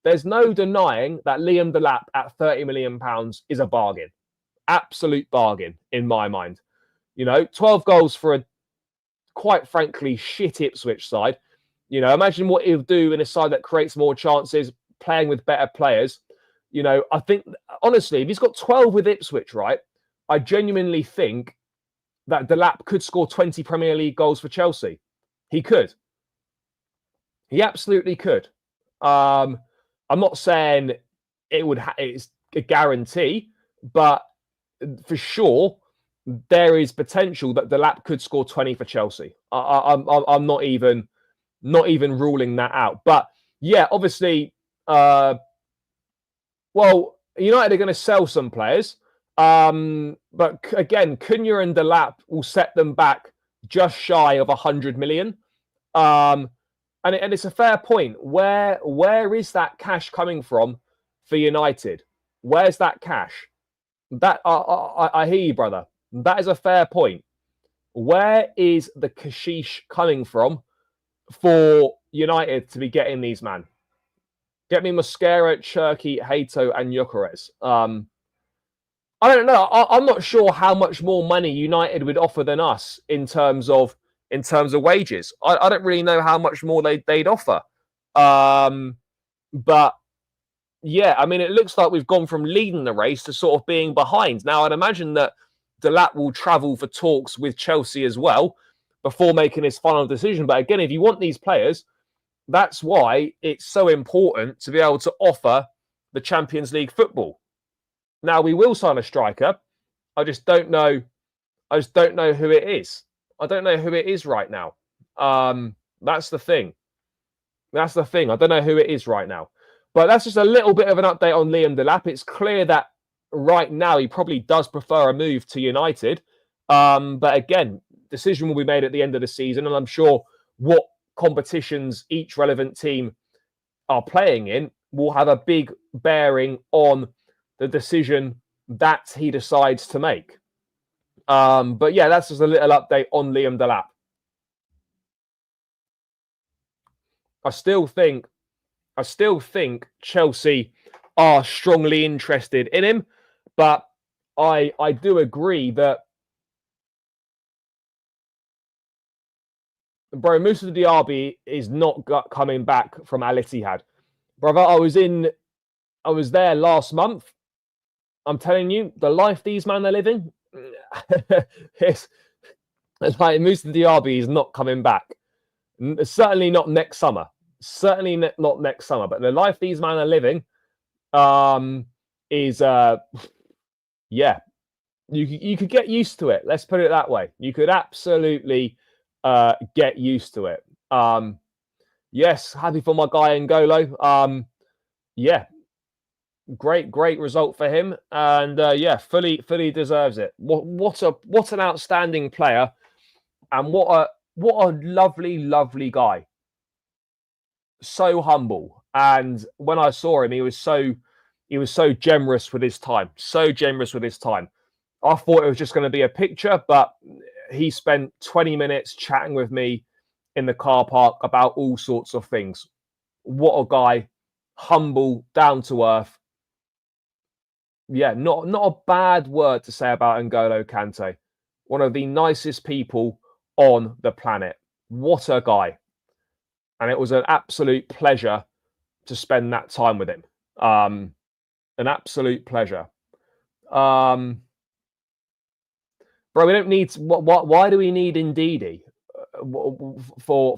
There's no denying that Liam Delap at £30 million is a bargain. Absolute bargain, in my mind. You know, 12 goals for a, quite frankly, shit Ipswich side. You know, imagine what he'll do in a side that creates more chances, playing with better players. You know, I think, honestly, if he's got 12 with Ipswich, right, I genuinely think that Delap could score 20 Premier League goals for Chelsea. He could. He absolutely could. I'm not saying it's a guarantee, but for sure, there is potential that Delap could score 20 for Chelsea. I'm not even ruling that out. But yeah, obviously, well, United are going to sell some players. But again, Cunha and Delap will set them back just shy of 100 million. And it's a fair point. Where is that cash coming from for United? Where's that cash? That I hear you, brother. That is a fair point. Where is the cashish coming from for United to be getting these man? Get me Mosquera, Cherki, Hato, and Gyökeres. I don't know. I'm not sure how much more money United would offer than us in terms of wages. I don't really know how much more they'd offer. But yeah, I mean, it looks like we've gone from leading the race to sort of being behind. Now, I'd imagine that Delap will travel for talks with Chelsea as well before making his final decision. But again, if you want these players, that's why it's so important to be able to offer the Champions League football. Now, we will sign a striker. I just don't know. I just don't know who it is. I don't know who it is right now. That's the thing. That's the thing. I don't know who it is right now. But that's just a little bit of an update on Liam Delap. It's clear that right now he probably does prefer a move to United. But again, decision will be made at the end of the season. And I'm sure what competitions each relevant team are playing in will have a big bearing on the decision that he decides to make. But yeah, that's just a little update on Liam Delap. I still think Chelsea are strongly interested in him, but I do agree that, bro, Moussa Diaby is not coming back from Al Ittihad. Brother, I was there last month. I'm telling you, the life these men are living, it's like Moussa Diaby is not coming back. Certainly not next summer. Certainly not next summer. But the life these men are living is, yeah, you could get used to it. Let's put it that way. You could absolutely get used to it. Yes, happy for my guy N'Golo. Yeah, great result for him, and yeah, fully deserves it. What an outstanding player, and what a lovely guy. So humble, and when I saw him, he was so generous with his time. So generous with his time. I thought it was just going to be a picture, but he spent 20 minutes chatting with me in the car park about all sorts of things. What a guy. Humble, down to earth. Yeah, not a bad word to say about N'Golo Kante. One of the nicest people on the planet. What a guy. And it was an absolute pleasure to spend that time with him. An absolute pleasure. bro. We don't need. Why do we need Ndidi? For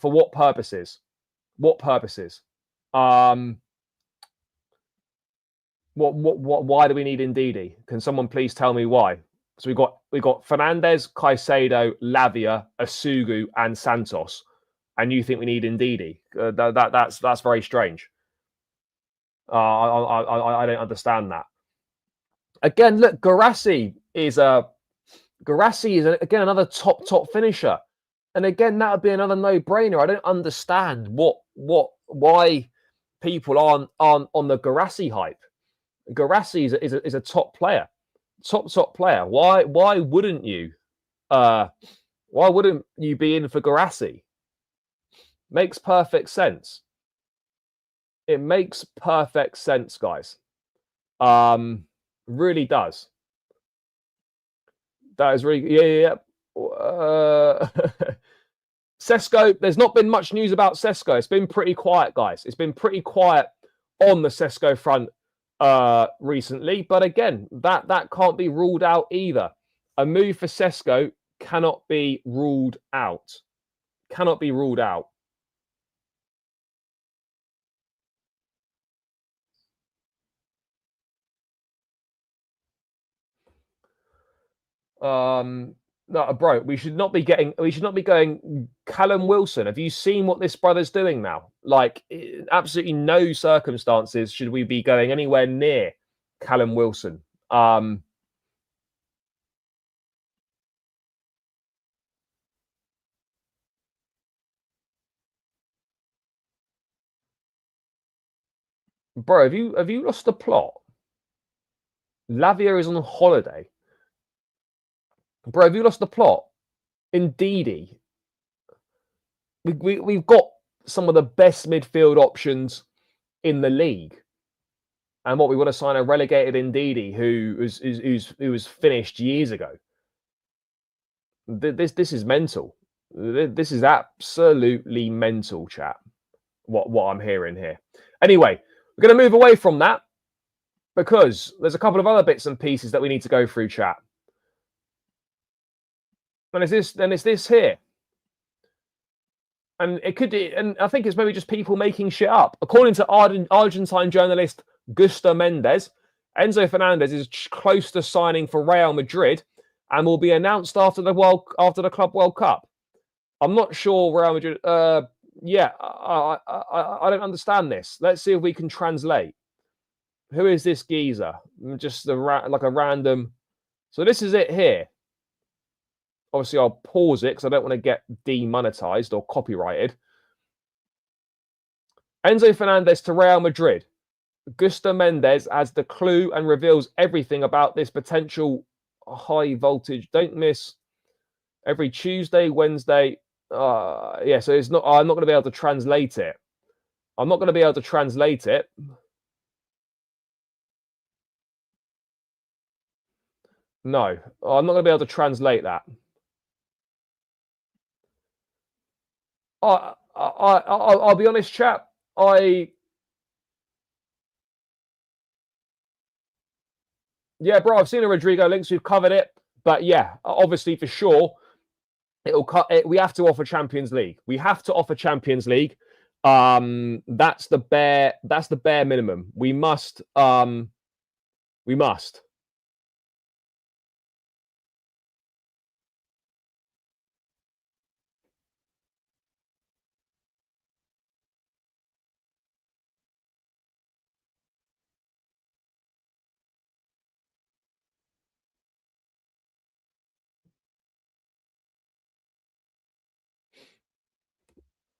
what purposes? What purposes? Why do we need Ndidi? Can someone please tell me why? So we got Fernandez, Caicedo, Lavia, Asugu, and Santos, and you think we need Ndidi? That's very strange. I don't understand that. Again, look, Guirassy is again another top finisher, and again that would be another no-brainer. I don't understand why people aren't on the Guirassy hype. Guirassy is a top player, top player. Why wouldn't you? Why wouldn't you be in for Guirassy? Makes perfect sense. It makes perfect sense, guys. Really does. That is really yeah. Sesko, there's not been much news about Sesko. It's been pretty quiet, guys. It's been pretty quiet on the Sesko front recently. But again, that can't be ruled out either. A move for Sesko cannot be ruled out. Cannot be ruled out. No, bro, we should not be going Callum Wilson. Have you seen what this brother's doing now? Like, absolutely no circumstances should we be going anywhere near Callum Wilson. Bro, have you lost the plot? Lavia is on holiday. Bro, have you lost the plot? Ndidi. We've got some of the best midfield options in the league. And what we want to sign a relegated Ndidi who was finished years ago. This is mental. This is absolutely mental, chat. What I'm hearing here. Anyway, we're going to move away from that because there's a couple of other bits and pieces that we need to go through, chat. And it's this here. And it could be, and I think it's maybe just people making shit up. According to Argentine journalist Gusto Mendes, Enzo Fernandez is close to signing for Real Madrid and will be announced after the Club World Cup. I'm not sure Real Madrid. Yeah, I don't understand this. Let's see if we can translate. Who is this geezer? Just like a random. So this is it here. Obviously, I'll pause it because I don't want to get demonetized or copyrighted. Enzo Fernandez to Real Madrid. Gusto Mendes adds the clue and reveals everything about this potential high voltage. Don't miss every Tuesday, Wednesday. Yeah, so it's not. I'm not going to be able to translate it. I'm not going to be able to translate it. No, I'm not going to be able to translate that. I'll be honest, chap. Yeah, bro, I've seen a Rodrygo links. We've covered it, but yeah, obviously for sure, we have to offer Champions League. We have to offer Champions League. That's the bare minimum. We must. We must.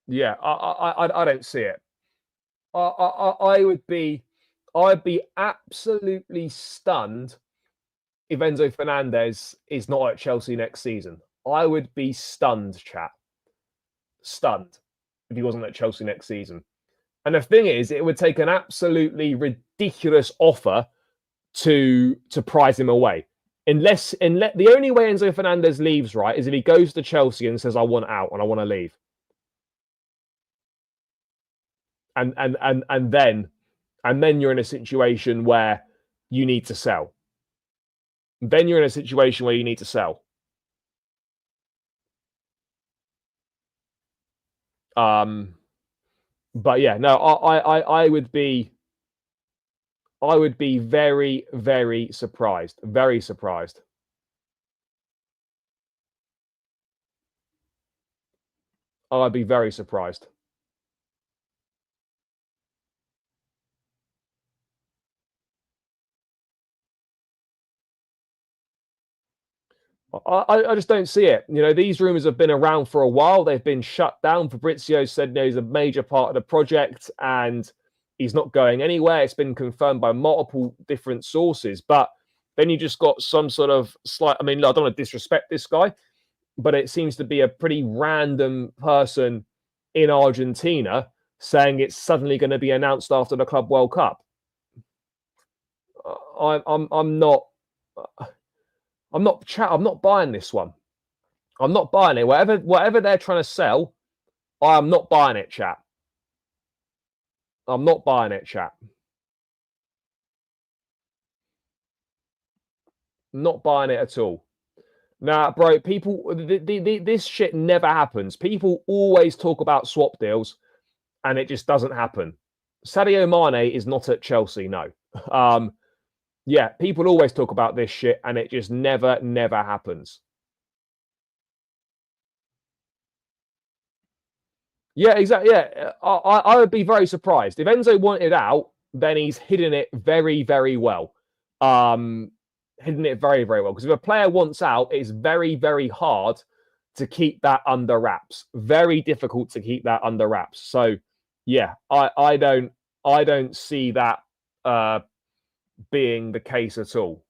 Yeah, I don't see it. I'd be absolutely stunned if Enzo Fernandez is not at Chelsea next season. I would be stunned, chat. Stunned if he wasn't at Chelsea next season. And the thing is, it would take an absolutely ridiculous offer to prize him away. Unless the only way Enzo Fernandez leaves, right, is if he goes to Chelsea and says, "I want out and I want to leave." And then you're in a situation where you need to sell. then you're in a situation where you need to sell. But yeah, no, I would be very, very surprised. Very surprised. I'd be very surprised. I just don't see it. You know, these rumors have been around for a while. They've been shut down. Fabrizio said no, he's a major part of the project and he's not going anywhere. It's been confirmed by multiple different sources. But then you just got some sort of slight, I mean, I don't want to disrespect this guy, but it seems to be a pretty random person in Argentina saying it's suddenly going to be announced after the Club World Cup. I'm not buying this one. I'm not buying it. Whatever they're trying to sell, I am not buying it, chat. I'm not buying it, chat. Not buying it at all. Nah, bro, people, this shit never happens. People always talk about swap deals, and it just doesn't happen. Sadio Mane is not at Chelsea, no. Yeah, people always talk about this shit, and it just never happens. Yeah, exactly. Yeah, I would be very surprised if Enzo wanted out. Then he's hidden it very, very well. Hidden it very, very well. Because if a player wants out, it's very, very hard to keep that under wraps. Very difficult to keep that under wraps. So, yeah, I don't see that being the case at all.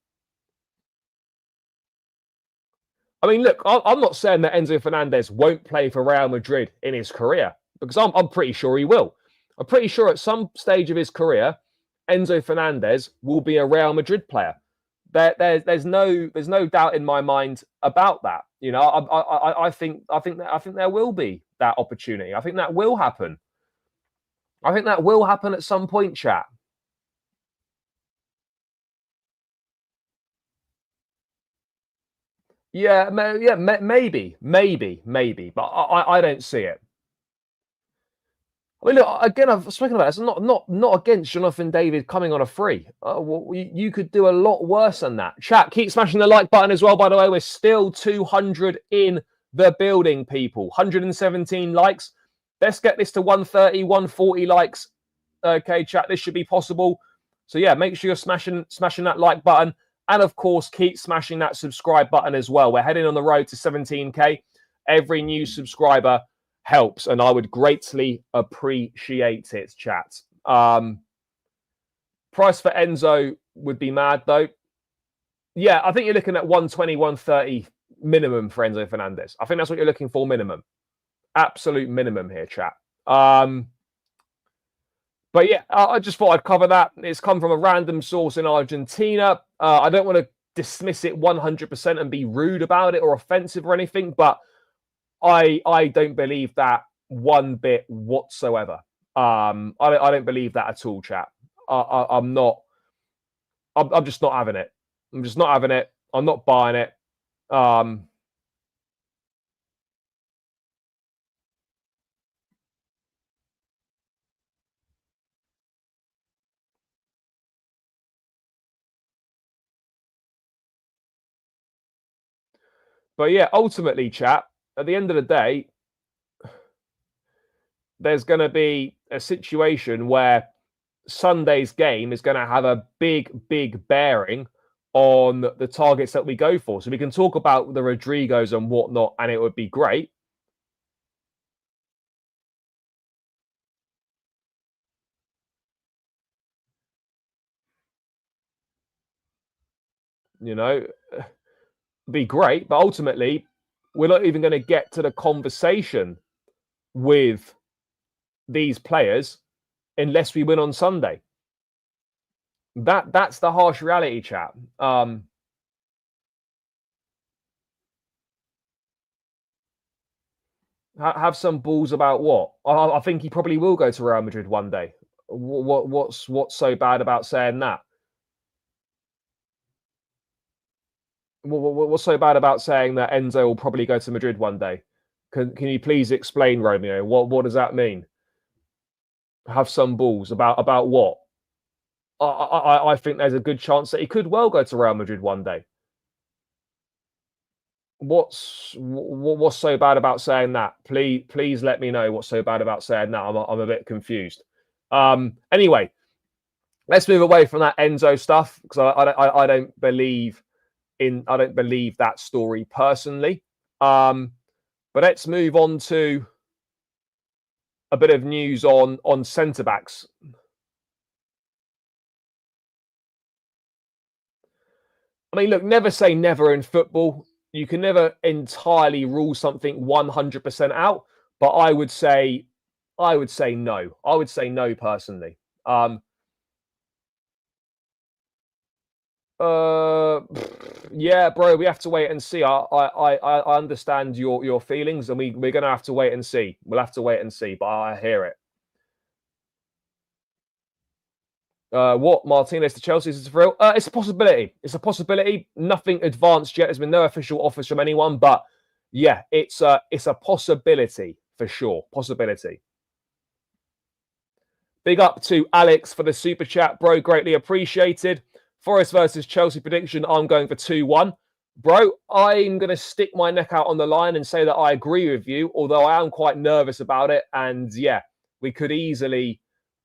I mean, look, I'm not saying that Enzo Fernandez won't play for Real Madrid in his career, because I'm pretty sure he will. I'm pretty sure at some stage of his career, Enzo Fernandez will be a Real Madrid player. There's no doubt in my mind about that. You know, I think there will be that opportunity. I think that will happen. I think that will happen at some point, chat. Yeah, maybe, but I don't see it. I mean, look, again, I've spoken about this. Not against Jonathan David coming on a free. Well, you could do a lot worse than that. Chat, keep smashing the like button as well. By the way, we're still 200 in the building, people. 117 likes. Let's get this to 130, 140 likes. Okay, chat, this should be possible. So yeah, make sure you're smashing that like button. And of course, keep smashing that subscribe button as well. We're heading on the road to 17K. Every new subscriber helps, and I would greatly appreciate it, chat. Price for Enzo would be mad, though. Yeah, I think you're looking at 120, 130 minimum for Enzo Fernandez. I think that's what you're looking for, minimum. Absolute minimum here, chat. But yeah, I just thought I'd cover that. It's come from a random source in Argentina. I don't want to dismiss it 100% and be rude about it or offensive or anything, but I don't believe that one bit whatsoever. I don't believe that at all, chat. I'm not. I'm just not having it. I'm just not having it. I'm not buying it. But yeah, ultimately, chat, at the end of the day, there's going to be a situation where Sunday's game is going to have a big bearing on the targets that we go for. So we can talk about the Rodrygos and whatnot, and it would be great. You know, be great, but ultimately, we're not even going to get to the conversation with these players unless we win on Sunday. That's the harsh reality, chat. Have some balls about what? I think he probably will go to Real Madrid one day. What's so bad about saying that? What's so bad about saying that Enzo will probably go to Madrid one day? Can you please explain, Romeo? What does that mean? Have some balls about what? I think there's a good chance that he could well go to Real Madrid one day. What's so bad about saying that? Please let me know what's so bad about saying that. I'm a bit confused. Anyway, let's move away from that Enzo stuff because I don't believe that story personally. But let's move on to a bit of news on centre backs. I mean, look, never say never in football. You can never entirely rule something 100% out, but I would say no. I would say no personally. Yeah, bro, we have to wait and see. I understand your feelings, and we're gonna have to wait and see. We'll have to wait and see, but I hear it. What Martinez to Chelsea is for real? It's a possibility. It's a possibility. Nothing advanced yet. There's been no official offers from anyone, but yeah, it's a possibility for sure. Possibility. Big up to Alex for the super chat, bro. Greatly appreciated. Forest versus Chelsea prediction. I'm going for 2-1. Bro, I'm going to stick my neck out on the line and say that I agree with you, although I am quite nervous about it. And yeah, we could easily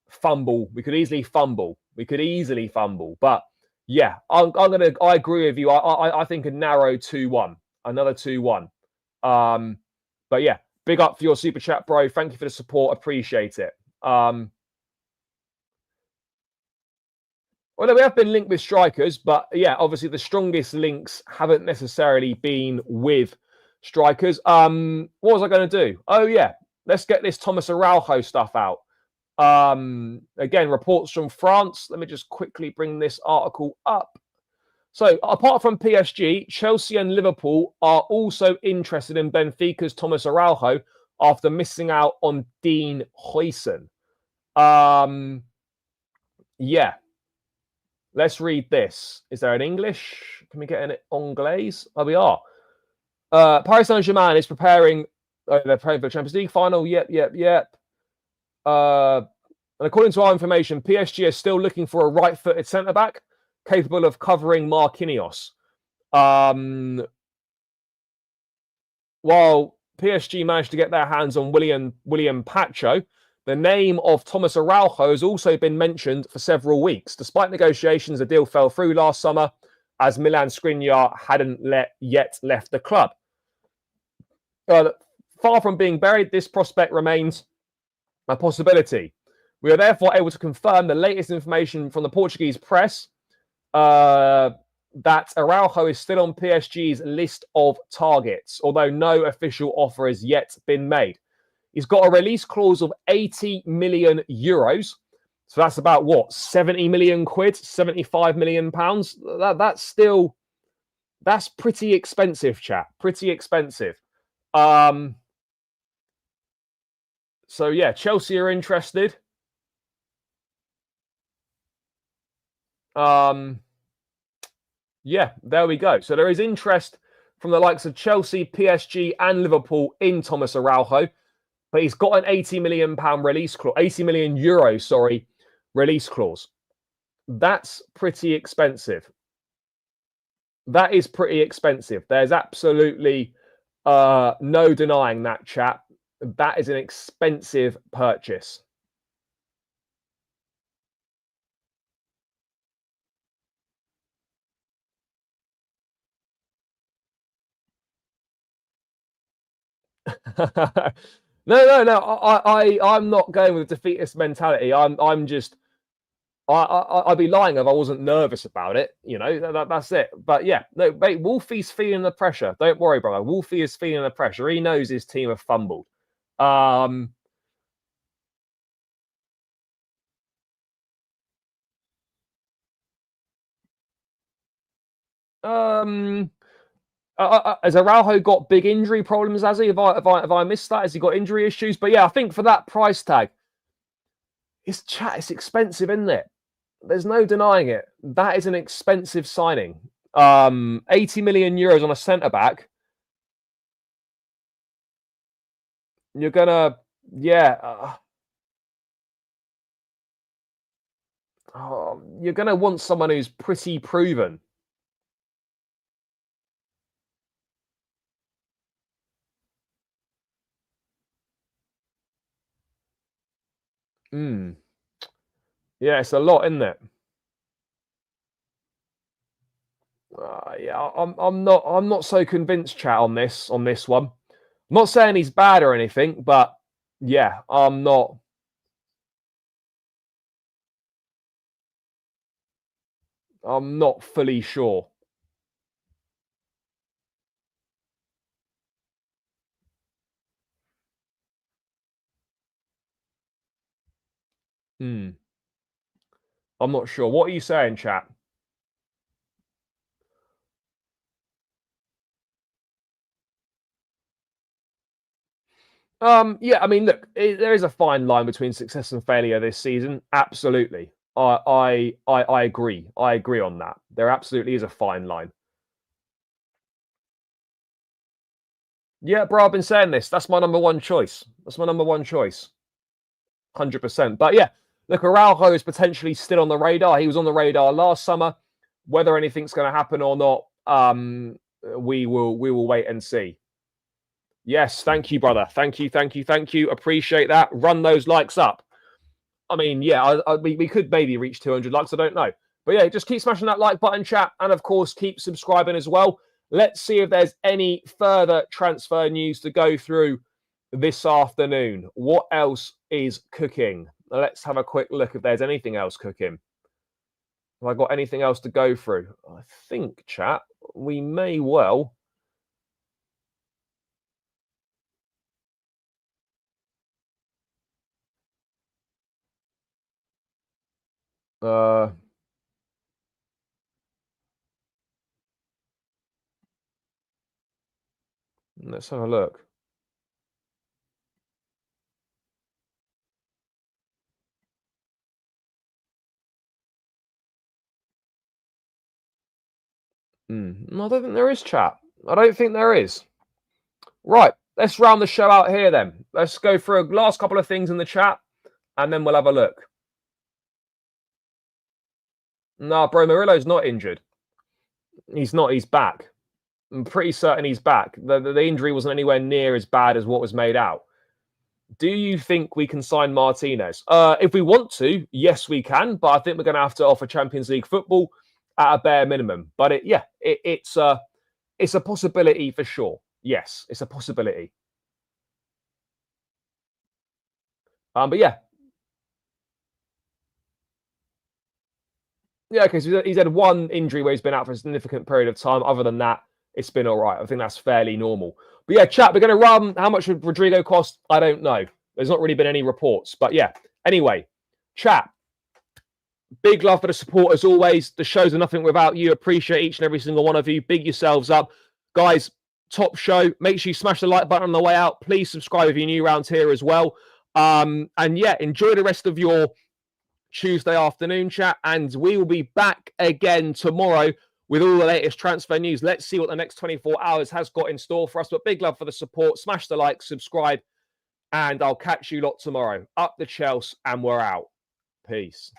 fumble. But yeah, I agree with you. I think a narrow 2-1. Another 2-1. But yeah, big up for your super chat, bro. Thank you for the support. Appreciate it. Well, we have been linked with strikers, but yeah, obviously the strongest links haven't necessarily been with strikers. What was I going to do? Oh yeah, let's get this Thomas Araujo stuff out. Again, reports from France. Let me just quickly bring this article up. So, apart from PSG, Chelsea and Liverpool are also interested in Benfica's Thomas Araujo after missing out on Dean Huijsen. Yeah. Let's read this. Is there an English? Can we get an Anglaise? Oh, we are. Paris Saint-Germain is preparing. They're preparing for the Champions League final. Yep. And according to our information, PSG is still looking for a right-footed centre-back capable of covering Marquinhos. While PSG managed to get their hands on William Pacho, the name of Thomas Araujo has also been mentioned for several weeks. Despite negotiations, the deal fell through last summer as Milan Skriniar hadn't yet left the club. Far from being buried, this prospect remains a possibility. We are therefore able to confirm the latest information from the Portuguese press that Araujo is still on PSG's list of targets, although no official offer has yet been made. He's got a release clause of 80 million euros. So that's about what? 70 million quid, 75 million pounds. That's pretty expensive, chat. Pretty expensive. So yeah, Chelsea are interested. Yeah, there we go. So there is interest from the likes of Chelsea, PSG, and Liverpool in Thomas Araujo. But he's got an 80 million pound release clause, 80 million euro, release clause. That's pretty expensive. That is pretty expensive. There's absolutely no denying that, chat. That is an expensive purchase. No. I'm not going with a defeatist mentality. I'd be lying if I wasn't nervous about it. You know, that's it. But yeah, no, mate, Wolfie's feeling the pressure. Don't worry, brother. Wolfie is feeling the pressure. He knows his team have fumbled. Has Araujo got big injury problems? Has he? Have I missed that? Has he got injury issues? But yeah, I think for that price tag, it's expensive, isn't it? There's no denying it. That is an expensive signing. €80 million on a centre back. You're gonna, yeah, you're gonna want someone who's pretty proven. Hmm. Yeah, it's a lot, isn't it? Yeah, I'm not so convinced, chat, on this one. I'm not saying he's bad or anything, but yeah, I'm not fully sure. Hmm. I'm not sure. What are you saying, chat? Yeah, I mean, look, there is a fine line between success and failure this season. Absolutely. I agree. I agree on that. There absolutely is a fine line. Yeah, bro, I've been saying this. That's my number one choice. That's my number one choice. 100%. But yeah, look, Araujo is potentially still on the radar. He was on the radar last summer. Whether anything's going to happen or not, we will wait and see. Yes, thank you, brother. Thank you, thank you, thank you. Appreciate that. Run those likes up. I mean, yeah, we could maybe reach 200 likes. I don't know. But yeah, just keep smashing that like button, chat. And of course, keep subscribing as well. Let's see if there's any further transfer news to go through this afternoon. What else is cooking? Let's have a quick look if there's anything else cooking. Have I got anything else to go through? I think, chat, we may well. Uh, let's have a look. No, I don't think there is, chat. I don't think there is. Right, let's round the show out here then. Let's go through a last couple of things in the chat, and then we'll have a look. No, bro, Murillo's not injured. He's not. He's back. I'm pretty certain he's back. The injury wasn't anywhere near as bad as what was made out. Do you think we can sign Martinez? If we want to, yes, we can. But I think we're going to have to offer Champions League football at a bare minimum. But it's a possibility for sure. Yes, it's a possibility. But yeah, yeah, because he's had one injury where he's been out for a significant period of time. Other than that, it's been all right. I think that's fairly normal. But yeah, chat, we're going to run. How much would Rodrygo cost? I don't know. There's not really been any reports. But yeah, anyway, chat, big love for the support as always. The shows are nothing without you. Appreciate each and every single one of you. Big yourselves up. Guys, top show. Make sure you smash the like button on the way out. Please subscribe if you're new around here as well. And yeah, enjoy the rest of your Tuesday afternoon, chat, and we will be back again tomorrow with all the latest transfer news. Let's see what the next 24 hours has got in store for us. But big love for the support. Smash the like, subscribe, and I'll catch you lot tomorrow. Up the Chelsea, and we're out. Peace.